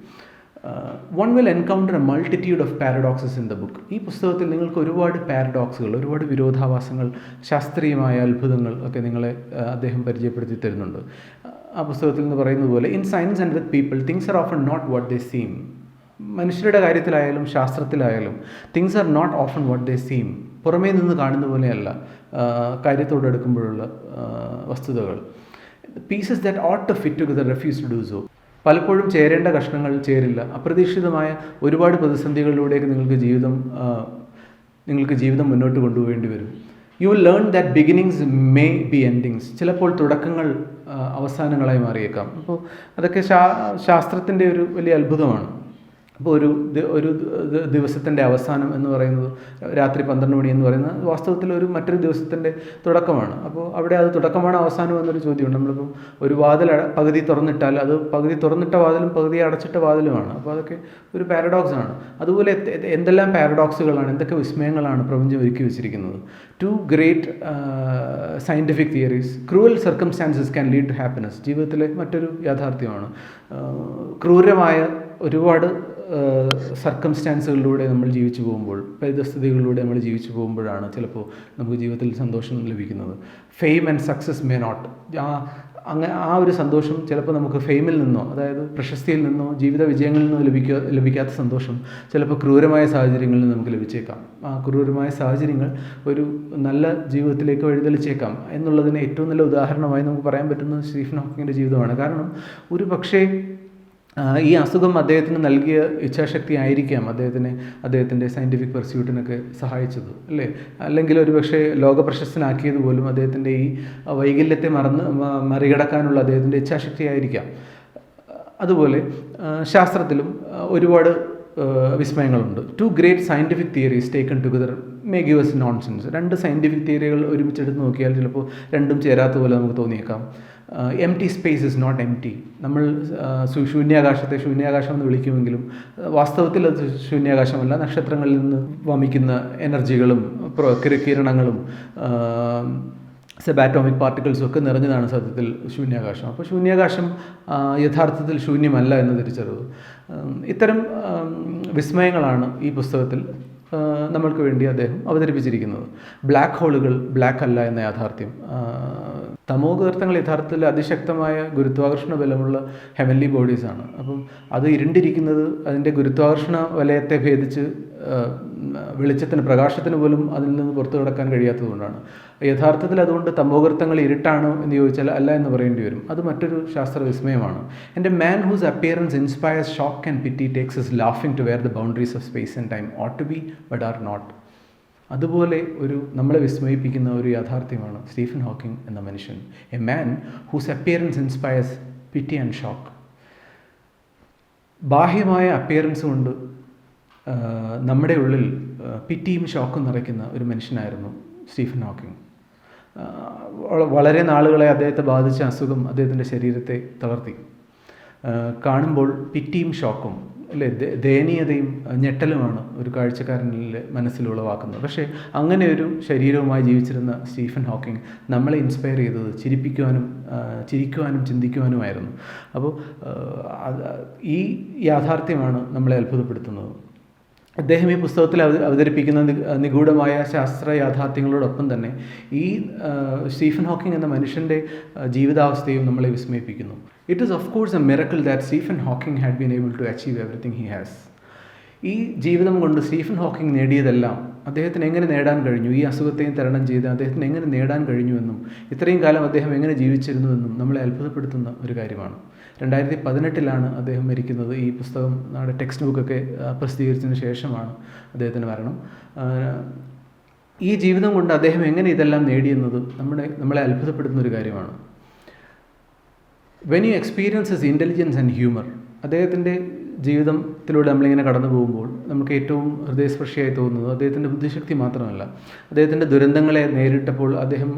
One will encounter A multitude of paradoxes in the book. ഈ പുസ്തകത്തിൽ നിങ്ങൾക്ക് ഒരുപാട് പാരഡോക്സുകൾ, ഒരുപാട് വിരോധാഭാസങ്ങൾ, ശാസ്ത്രീയമായ അത്ഭുതങ്ങൾ ഒക്കെ നിങ്ങളെ അദ്ദേഹം പരിചയപ്പെടുത്തി തരുന്നുണ്ട്. ആ പുസ്തകത്തിൽ നിന്ന് പറയുന്നത് പോലെ, in science and with people things are often not what they seem. മനുഷ്യരുടെ കാര്യത്തിലായാലും ശാസ്ത്രത്തിലായാലും things are not often what they seem. പുറമേ നിന്ന് കാണുന്ന പോലെയല്ല കാര്യത്തോടെടുക്കുമ്പോഴുള്ള വസ്തുതകൾ. Pieces that ought to fit together refuse to do so. പലപ്പോഴും ചേരേണ്ട കഷ്ണങ്ങൾ ചേരില്ല. അപ്രതീക്ഷിതമായ ഒരുപാട് പ്രതിസന്ധികളിലൂടെയൊക്കെ നിങ്ങൾക്ക് ജീവിതം മുന്നോട്ട് കൊണ്ടുപോകേണ്ടി വരും. You will learn that beginnings may be endings. ചിലപ്പോൾ തുടക്കങ്ങൾ അവസാനങ്ങളായി മാറിയേക്കാം. അപ്പോൾ അതൊക്കെ ശാസ്ത്രത്തിൻ്റെ ഒരു വലിയ അത്ഭുതമാണ്. അപ്പോൾ ഒരു ദിവസത്തിൻ്റെ അവസാനം എന്ന് പറയുന്നത് രാത്രി 12 മണി എന്ന് പറയുന്നത് വാസ്തവത്തിൽ മറ്റൊരു ദിവസത്തിൻ്റെ തുടക്കമാണ്. അപ്പോൾ അവിടെ അത് തുടക്കമാണ് അവസാനം എന്നൊരു ചോദ്യമുണ്ട്. നമ്മളിപ്പോൾ ഒരു വാതിൽ പകുതി തുറന്നിട്ടാൽ അത് പകുതി തുറന്നിട്ട വാതിലും പകുതി അടച്ചിട്ട വാതിലുമാണ്. അപ്പോൾ അതൊക്കെ ഒരു പാരഡോക്സ് ആണ്. അതുപോലെ എന്തെല്ലാം പാരഡോക്സുകളാണ്, എന്തൊക്കെ വിസ്മയങ്ങളാണ് പ്രപഞ്ചം ഒരുക്കി വെച്ചിരിക്കുന്നത്. 2 great scientific theories. Cruel circumstances can lead to happiness. ജീവിതത്തിലെ മറ്റൊരു യാഥാർത്ഥ്യമാണ്. ക്രൂരമായ ഒരുപാട് സർക്കംസ്റ്റാൻസുകളിലൂടെ നമ്മൾ ജീവിച്ചു പോകുമ്പോൾ, പരിതസ്ഥിതികളിലൂടെ നമ്മൾ ജീവിച്ചു പോകുമ്പോഴാണ് ചിലപ്പോൾ നമുക്ക് ജീവിതത്തിൽ സന്തോഷം ലഭിക്കുന്നത്. Fame and success may not. ആ ഒരു സന്തോഷം ചിലപ്പോൾ നമുക്ക് ഫെയിമിൽ നിന്നോ, അതായത് പ്രശസ്തിയിൽ നിന്നോ ജീവിത വിജയങ്ങളിൽ നിന്നോ ലഭിക്കാത്ത സന്തോഷം ചിലപ്പോൾ ക്രൂരമായ സാഹചര്യങ്ങളിൽ നിന്ന് നമുക്ക് ലഭിച്ചേക്കാം. ആ ക്രൂരമായ സാഹചര്യങ്ങൾ ഒരു നല്ല ജീവിതത്തിലേക്ക് വഴിതെളിച്ചേക്കാം എന്നുള്ളതിന് ഏറ്റവും നല്ല ഉദാഹരണമായി നമുക്ക് പറയാൻ പറ്റുന്നത് സ്റ്റീഫൻ ഹോക്കിങ്ങിൻ്റെ ജീവിതമാണ്. കാരണം ഒരു പക്ഷേ ഈ അസുഖം അദ്ദേഹത്തിന് നൽകിയ ഇച്ഛാശക്തി ആയിരിക്കാം അദ്ദേഹത്തിൻ്റെ സയൻറ്റിഫിക് പെർസ്യൂട്ടിനൊക്കെ സഹായിച്ചത് അല്ലേ. അല്ലെങ്കിൽ ഒരു പക്ഷേ ലോകപ്രശസ്തനാക്കിയത് പോലും അദ്ദേഹത്തിൻ്റെ ഈ വൈകല്യത്തെ മറികടക്കാനുള്ള അദ്ദേഹത്തിൻ്റെ ഇച്ഛാശക്തി ആയിരിക്കാം. അതുപോലെ ശാസ്ത്രത്തിലും ഒരുപാട് വിസ്മയങ്ങളുണ്ട്. 2 great scientific theories taken together may give us nonsense. 2 scientific തിയറികൾ ഒരുമിച്ചെടുത്ത് നോക്കിയാൽ ചിലപ്പോൾ രണ്ടും ചേരാത്ത പോലെ നമുക്ക് തോന്നിയേക്കാം. Empty space is not empty. നമ്മൾ ശൂന്യാകാശത്തെ ശൂന്യാകാശം എന്ന് വിളിക്കുമെങ്കിലും വാസ്തവത്തിൽ അത് ശൂന്യാകാശമല്ല. നക്ഷത്രങ്ങളിൽ നിന്ന് വമിക്കുന്ന എനർജികളും കിരണങ്ങളും സബാറ്റോമിക് പാർട്ടിക്കിൾസും ഒക്കെ നിറഞ്ഞതാണ് സത്യത്തിൽ ശൂന്യാകാശം. അപ്പോൾ ശൂന്യാകാശം യഥാർത്ഥത്തിൽ ശൂന്യമല്ല എന്ന് തിരിച്ചറിവ്. ഇത്തരം വിസ്മയങ്ങളാണ് ഈ പുസ്തകത്തിൽ നമ്മൾക്ക് വേണ്ടി അദ്ദേഹം അവതരിപ്പിച്ചിരിക്കുന്നത്. ബ്ലാക്ക് ഹോളുകൾ ബ്ലാക്ക് അല്ല എന്ന യാഥാർത്ഥ്യം. തമോഗർത്തങ്ങൾ യഥാർത്ഥത്തിൽ അതിശക്തമായ ഗുരുത്വാകർഷണ ബലമുള്ള ഹെവൻലി ബോഡീസാണ്. അപ്പം അത് ഇരുണ്ടിരിക്കുന്നത് അതിൻ്റെ ഗുരുത്വാകർഷണ വലയത്തെ ഭേദിച്ച് വെളിച്ചത്തിന്, പ്രകാശത്തിന് പോലും അതിൽ നിന്ന് പുറത്തു കടക്കാൻ കഴിയാത്തതുകൊണ്ടാണ്. യഥാർത്ഥത്തിൽ അതുകൊണ്ട് തമോഗർത്തങ്ങൾ ഇരുട്ടാണോ എന്ന് ചോദിച്ചാൽ അല്ല എന്ന് പറയേണ്ടി വരും. അത് മറ്റൊരു ശാസ്ത്ര വിസ്മയമാണ്. എൻ്റെ man whose appearance inspires shock and pity takes us laughing to where the boundaries of space and time ought to be but are not. അതുപോലെ നമ്മളെ വിസ്മയിപ്പിക്കുന്ന ഒരു യാഥാർത്ഥ്യമാണ് സ്റ്റീഫൻ ഹോക്കിംഗ് എന്ന മനുഷ്യൻ. A man whose appearance inspires pity and shock. ബാഹ്യമായ appearance കൊണ്ട് നമ്മുടെ ഉള്ളിൽ പിറ്റിയും ഷോക്കും നിറയ്ക്കുന്ന ഒരു മനുഷ്യനായിരുന്നു സ്റ്റീഫൻ ഹോക്കിംഗ്. വളരെ നാളുകളെ അദ്ദേഹത്തെ ബാധിച്ച അസുഖം അദ്ദേഹത്തിൻ്റെ ശരീരത്തെ തളർത്തി. കാണുമ്പോൾ പിറ്റിയും ഷോക്കും അല്ലേ, ദയനീയതയും ഞെട്ടലുമാണ് ഒരു കാഴ്ചക്കാരനിലെ മനസ്സിൽ ഉളവാക്കുന്നത്. പക്ഷേ അങ്ങനെ ഒരു ശരീരവുമായി ജീവിച്ചിരുന്ന സ്റ്റീഫൻ ഹോക്കിംഗ് നമ്മളെ ഇൻസ്പയർ ചെയ്തത് ചിരിക്കുവാനും ചിന്തിക്കുവാനുമായിരുന്നു. അപ്പോൾ ഈ യാഥാർത്ഥ്യമാണ് നമ്മളെ അത്ഭുതപ്പെടുത്തുന്നത്. അദ്ദേഹം ഈ പുസ്തകത്തിൽ അവതരിപ്പിക്കുന്ന നിഗൂഢമായ ശാസ്ത്ര യാഥാർത്ഥ്യങ്ങളോടൊപ്പം തന്നെ ഈ സ്റ്റീഫൻ ഹോക്കിംഗ് എന്ന മനുഷ്യൻ്റെ ജീവിതാവസ്ഥയും നമ്മളെ വിസ്മയിപ്പിക്കുന്നു. It is of course a miracle that Stephen Hawking had been able to achieve everything he has. ഈ ജീവിതം കൊണ്ട് സ്റ്റീഫൻ ഹോക്കിംഗ് നേടിയതെല്ലാം അദ്ദേഹത്തിന് എങ്ങനെ നേടാൻ കഴിഞ്ഞു, ഈ അസുഖത്തെയും തരണം ചെയ്ത് അദ്ദേഹത്തിന് എങ്ങനെ നേടാൻ കഴിഞ്ഞുവെന്നും ഇത്രയും കാലം അദ്ദേഹം എങ്ങനെ ജീവിച്ചിരുന്നുവെന്നും നമ്മളെ അത്ഭുതപ്പെടുത്തുന്ന ഒരു കാര്യമാണ്. 2018 അദ്ദേഹം മരിക്കുന്നത്. ഈ പുസ്തകം നമ്മുടെ ടെക്സ്റ്റ് ബുക്കൊക്കെ പ്രസിദ്ധീകരിച്ചതിന് ശേഷമാണ് അദ്ദേഹത്തിന് മരണം. ഈ ജീവിതം കൊണ്ട് അദ്ദേഹം എങ്ങനെ ഇതെല്ലാം നേടിയെന്നത് നമ്മളെ അത്ഭുതപ്പെടുത്തുന്ന ഒരു കാര്യമാണ്. When you experience his intelligence and humour, അദ്ദേഹത്തിൻ്റെ ജീവിതത്തിലൂടെ നമ്മളിങ്ങനെ കടന്നു പോകുമ്പോൾ നമുക്ക് ഏറ്റവും ഹൃദയസ്പർശിയായി തോന്നുന്നത് അദ്ദേഹത്തിൻ്റെ ബുദ്ധിശക്തി മാത്രമല്ല, അദ്ദേഹത്തിൻ്റെ ദുരന്തങ്ങളെ നേരിട്ടപ്പോൾ അദ്ദേഹം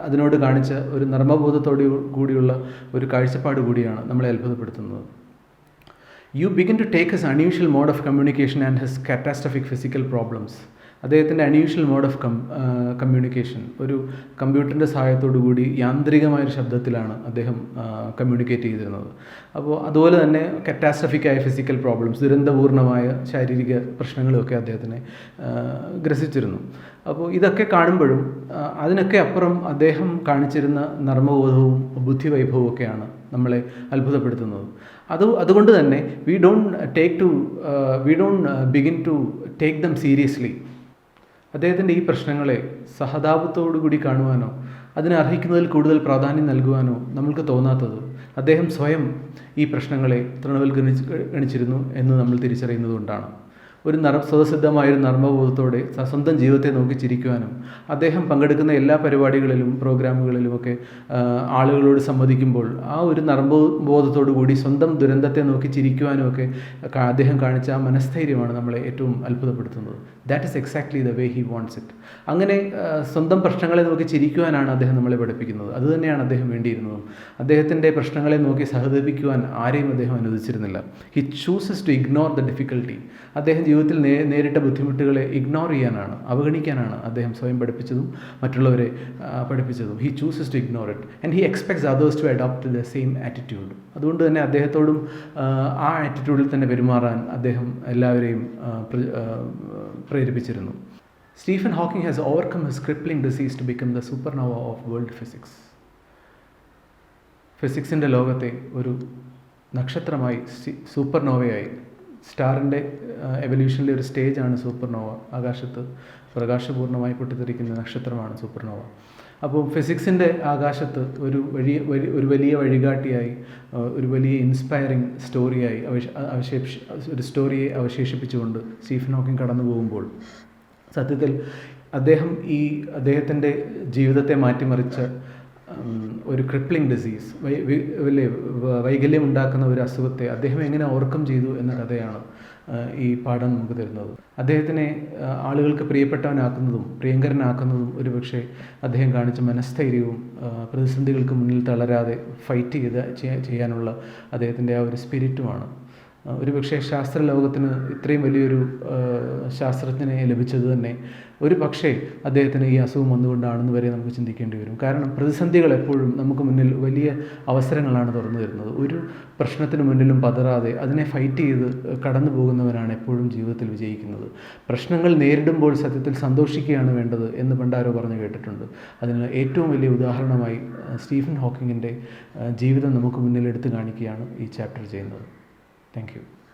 അതിനോട് കാണിച്ച ഒരു നർമ്മബോധത്തോടു കൂടിയുള്ള ഒരു കാഴ്ചപ്പാട് കൂടിയാണ് നമ്മളെ അത്ഭുതപ്പെടുത്തുന്നത്. You begin to take his unusual mode of communication and his catastrophic physical problems. അദ്ദേഹത്തിൻ്റെ അൺയൂഷ്വൽ മോഡ് ഓഫ് കമ്മ്യൂണിക്കേഷൻ, ഒരു കമ്പ്യൂട്ടറിൻ്റെ സഹായത്തോടു കൂടി യാന്ത്രികമായൊരു ശബ്ദത്തിലാണ് അദ്ദേഹം കമ്മ്യൂണിക്കേറ്റ് ചെയ്തിരുന്നത്. അപ്പോൾ അതുപോലെ തന്നെ കറ്റാസ്ട്രഫിക്കായ ഫിസിക്കൽ പ്രോബ്ലംസ്, ദുരന്തപൂർണമായ ശാരീരിക പ്രശ്നങ്ങളുമൊക്കെ അദ്ദേഹത്തിനെ ഗ്രസിച്ചിരുന്നു. അപ്പോൾ ഇതൊക്കെ കാണുമ്പോഴും അതിനൊക്കെ അപ്പുറം അദ്ദേഹം കാണിച്ചിരുന്ന നർമ്മബോധവും ബുദ്ധിവൈഭവവും ഒക്കെയാണ് നമ്മളെ അത്ഭുതപ്പെടുത്തുന്നത്. അതുകൊണ്ട് തന്നെ we don't begin to take them seriously. അദ്ദേഹത്തിൻ്റെ ഈ പ്രശ്നങ്ങളെ സഹതാപത്തോടു കൂടി കാണുവാനോ അതിന് അർഹിക്കുന്നതിൽ കൂടുതൽ പ്രാധാന്യം നൽകുവാനോ നമ്മൾക്ക് തോന്നാത്തത് അദ്ദേഹം സ്വയം ഈ പ്രശ്നങ്ങളെ തൃണവൽക്കരിച്ചിരുന്നു എന്ന് നമ്മൾ തിരിച്ചറിയുന്നത് കൊണ്ടാണ്. ഒരു സ്വതസിദ്ധമായൊരു നർമ്മബോധത്തോടെ സ്വന്തം ജീവിതത്തെ നോക്കി ചിരിക്കുവാനും അദ്ദേഹം പങ്കെടുക്കുന്ന എല്ലാ പരിപാടികളിലും പ്രോഗ്രാമുകളിലുമൊക്കെ ആളുകളോട് സംവദിക്കുമ്പോൾ ആ ഒരു നർമ്മബോധത്തോടു കൂടി സ്വന്തം ദുരന്തത്തെ നോക്കി ചിരിക്കുവാനുമൊക്കെ അദ്ദേഹം കാണിച്ച ആ മനസ്ഥൈര്യമാണ് നമ്മളെ ഏറ്റവും അത്ഭുതപ്പെടുത്തുന്നത്. That is exactly the way he wants it. അങ്ങനെ സ്വന്തം പ്രശ്നങ്ങളെ നോക്കി ചിരിക്കുവാനാണ് അദ്ദേഹം നമ്മളെ പഠിപ്പിക്കുന്നത്. അതുതന്നെയാണ് അദ്ദേഹം വേണ്ടിയിരുന്നതും. അദ്ദേഹത്തിൻ്റെ പ്രശ്നങ്ങളെ നോക്കി സഹതപിക്കുവാൻ ആരെയും അദ്ദേഹം അനുവദിച്ചിരുന്നില്ല. He chooses to ignore the difficulty. അദ്ദേഹം ജീവിതത്തിൽ നേരിട്ട ബുദ്ധിമുട്ടുകളെ ഇഗ്നോർ ചെയ്യാനാണ്, അവഗണിക്കാനാണ് അദ്ദേഹം സ്വയം പഠിപ്പിച്ചതും മറ്റുള്ളവരെ പഠിപ്പിച്ചതും. He chooses to ignore it and he expects others to adopt the same attitude. അതുകൊണ്ട് തന്നെ അദ്ദേഹത്തോടും ആ ആറ്റിറ്റ്യൂഡിൽ തന്നെ പെരുമാറാൻ അദ്ദേഹം എല്ലാവരെയും പ്രേരിപ്പിച്ചിരുന്നു. Stephen Hawking has overcome his crippling disease to become the supernova of world physics. ഫിസിക്സിൻ്റെ ലോകത്തെ ഒരു നക്ഷത്രമായി, സൂപ്പർനോവയായി, സ്റ്റാറിൻ്റെ എവല്യൂഷനിലെ ഒരു സ്റ്റേജാണ് സൂപ്പർനോവ. ആകാശത്ത് പ്രകാശപൂർണ്ണമായി പൊട്ടിത്തെറിക്കുന്ന നക്ഷത്രമാണ് സൂപ്പർനോവ. അപ്പോൾ ഫിസിക്സിൻ്റെ ആകാശത്ത് ഒരു വലിയ വഴികാട്ടിയായി, ഒരു വലിയ ഇൻസ്പയറിങ് സ്റ്റോറിയായി ഒരു സ്റ്റോറിയെ അവശേഷിപ്പിച്ചുകൊണ്ട് സ്റ്റീഫൻ ഹോക്കിംഗ് കടന്നു പോകുമ്പോൾ സത്യത്തിൽ അദ്ദേഹത്തിൻ്റെ ജീവിതത്തെ മാറ്റിമറിച്ച ഒരു ക്രിപ്ലിംഗ് ഡിസീസ്, വൈകല്യം ഉണ്ടാക്കുന്ന ഒരു അസുഖത്തെ അദ്ദേഹം എങ്ങനെ ഓവർകം ചെയ്തു എന്ന കഥയാണ് ഈ പാഠം നമുക്ക് തരുന്നത്. അദ്ദേഹത്തിനെ ആളുകൾക്ക് പ്രിയപ്പെട്ടവനാക്കുന്നതും പ്രിയങ്കരനാക്കുന്നതും ഒരുപക്ഷെ അദ്ദേഹം കാണിച്ച മനസ്ഥൈര്യവും പ്രതിസന്ധികൾക്ക് മുന്നിൽ തളരാതെ ഫൈറ്റ് ചെയ്യാനുള്ള അദ്ദേഹത്തിൻ്റെ ആ ഒരു സ്പിരിറ്റുമാണ്. ഒരുപക്ഷെ ശാസ്ത്രലോകത്തിന് ഇത്രയും വലിയൊരു ശാസ്ത്രജ്ഞനെ ലഭിച്ചത് തന്നെ ഒരു പക്ഷേ അദ്ദേഹത്തിന് ഈ അസുഖം വന്നുകൊണ്ടാണെന്ന് വരെ നമുക്ക് ചിന്തിക്കേണ്ടി വരും. കാരണം പ്രതിസന്ധികൾ എപ്പോഴും നമുക്ക് മുന്നിൽ വലിയ അവസരങ്ങളാണ് തുറന്നു തരുന്നത്. ഒരു പ്രശ്നത്തിന് മുന്നിലും പതറാതെ അതിനെ ഫൈറ്റ് ചെയ്ത് കടന്നു പോകുന്നവരാണ് എപ്പോഴും ജീവിതത്തിൽ വിജയിക്കുന്നത്. പ്രശ്നങ്ങൾ നേരിടുമ്പോൾ സത്യത്തിൽ സന്തോഷിക്കുകയാണ് വേണ്ടത് എന്ന് പണ്ടാരോ പറഞ്ഞു കേട്ടിട്ടുണ്ട്. അതിന് ഏറ്റവും വലിയ ഉദാഹരണമായി സ്റ്റീഫൻ ഹോക്കിങ്ങിൻ്റെ ജീവിതം നമുക്ക് മുന്നിൽ എടുത്തു കാണിക്കുകയാണ് ഈ ചാപ്റ്റർ ചെയ്യുന്നത്. Thank you.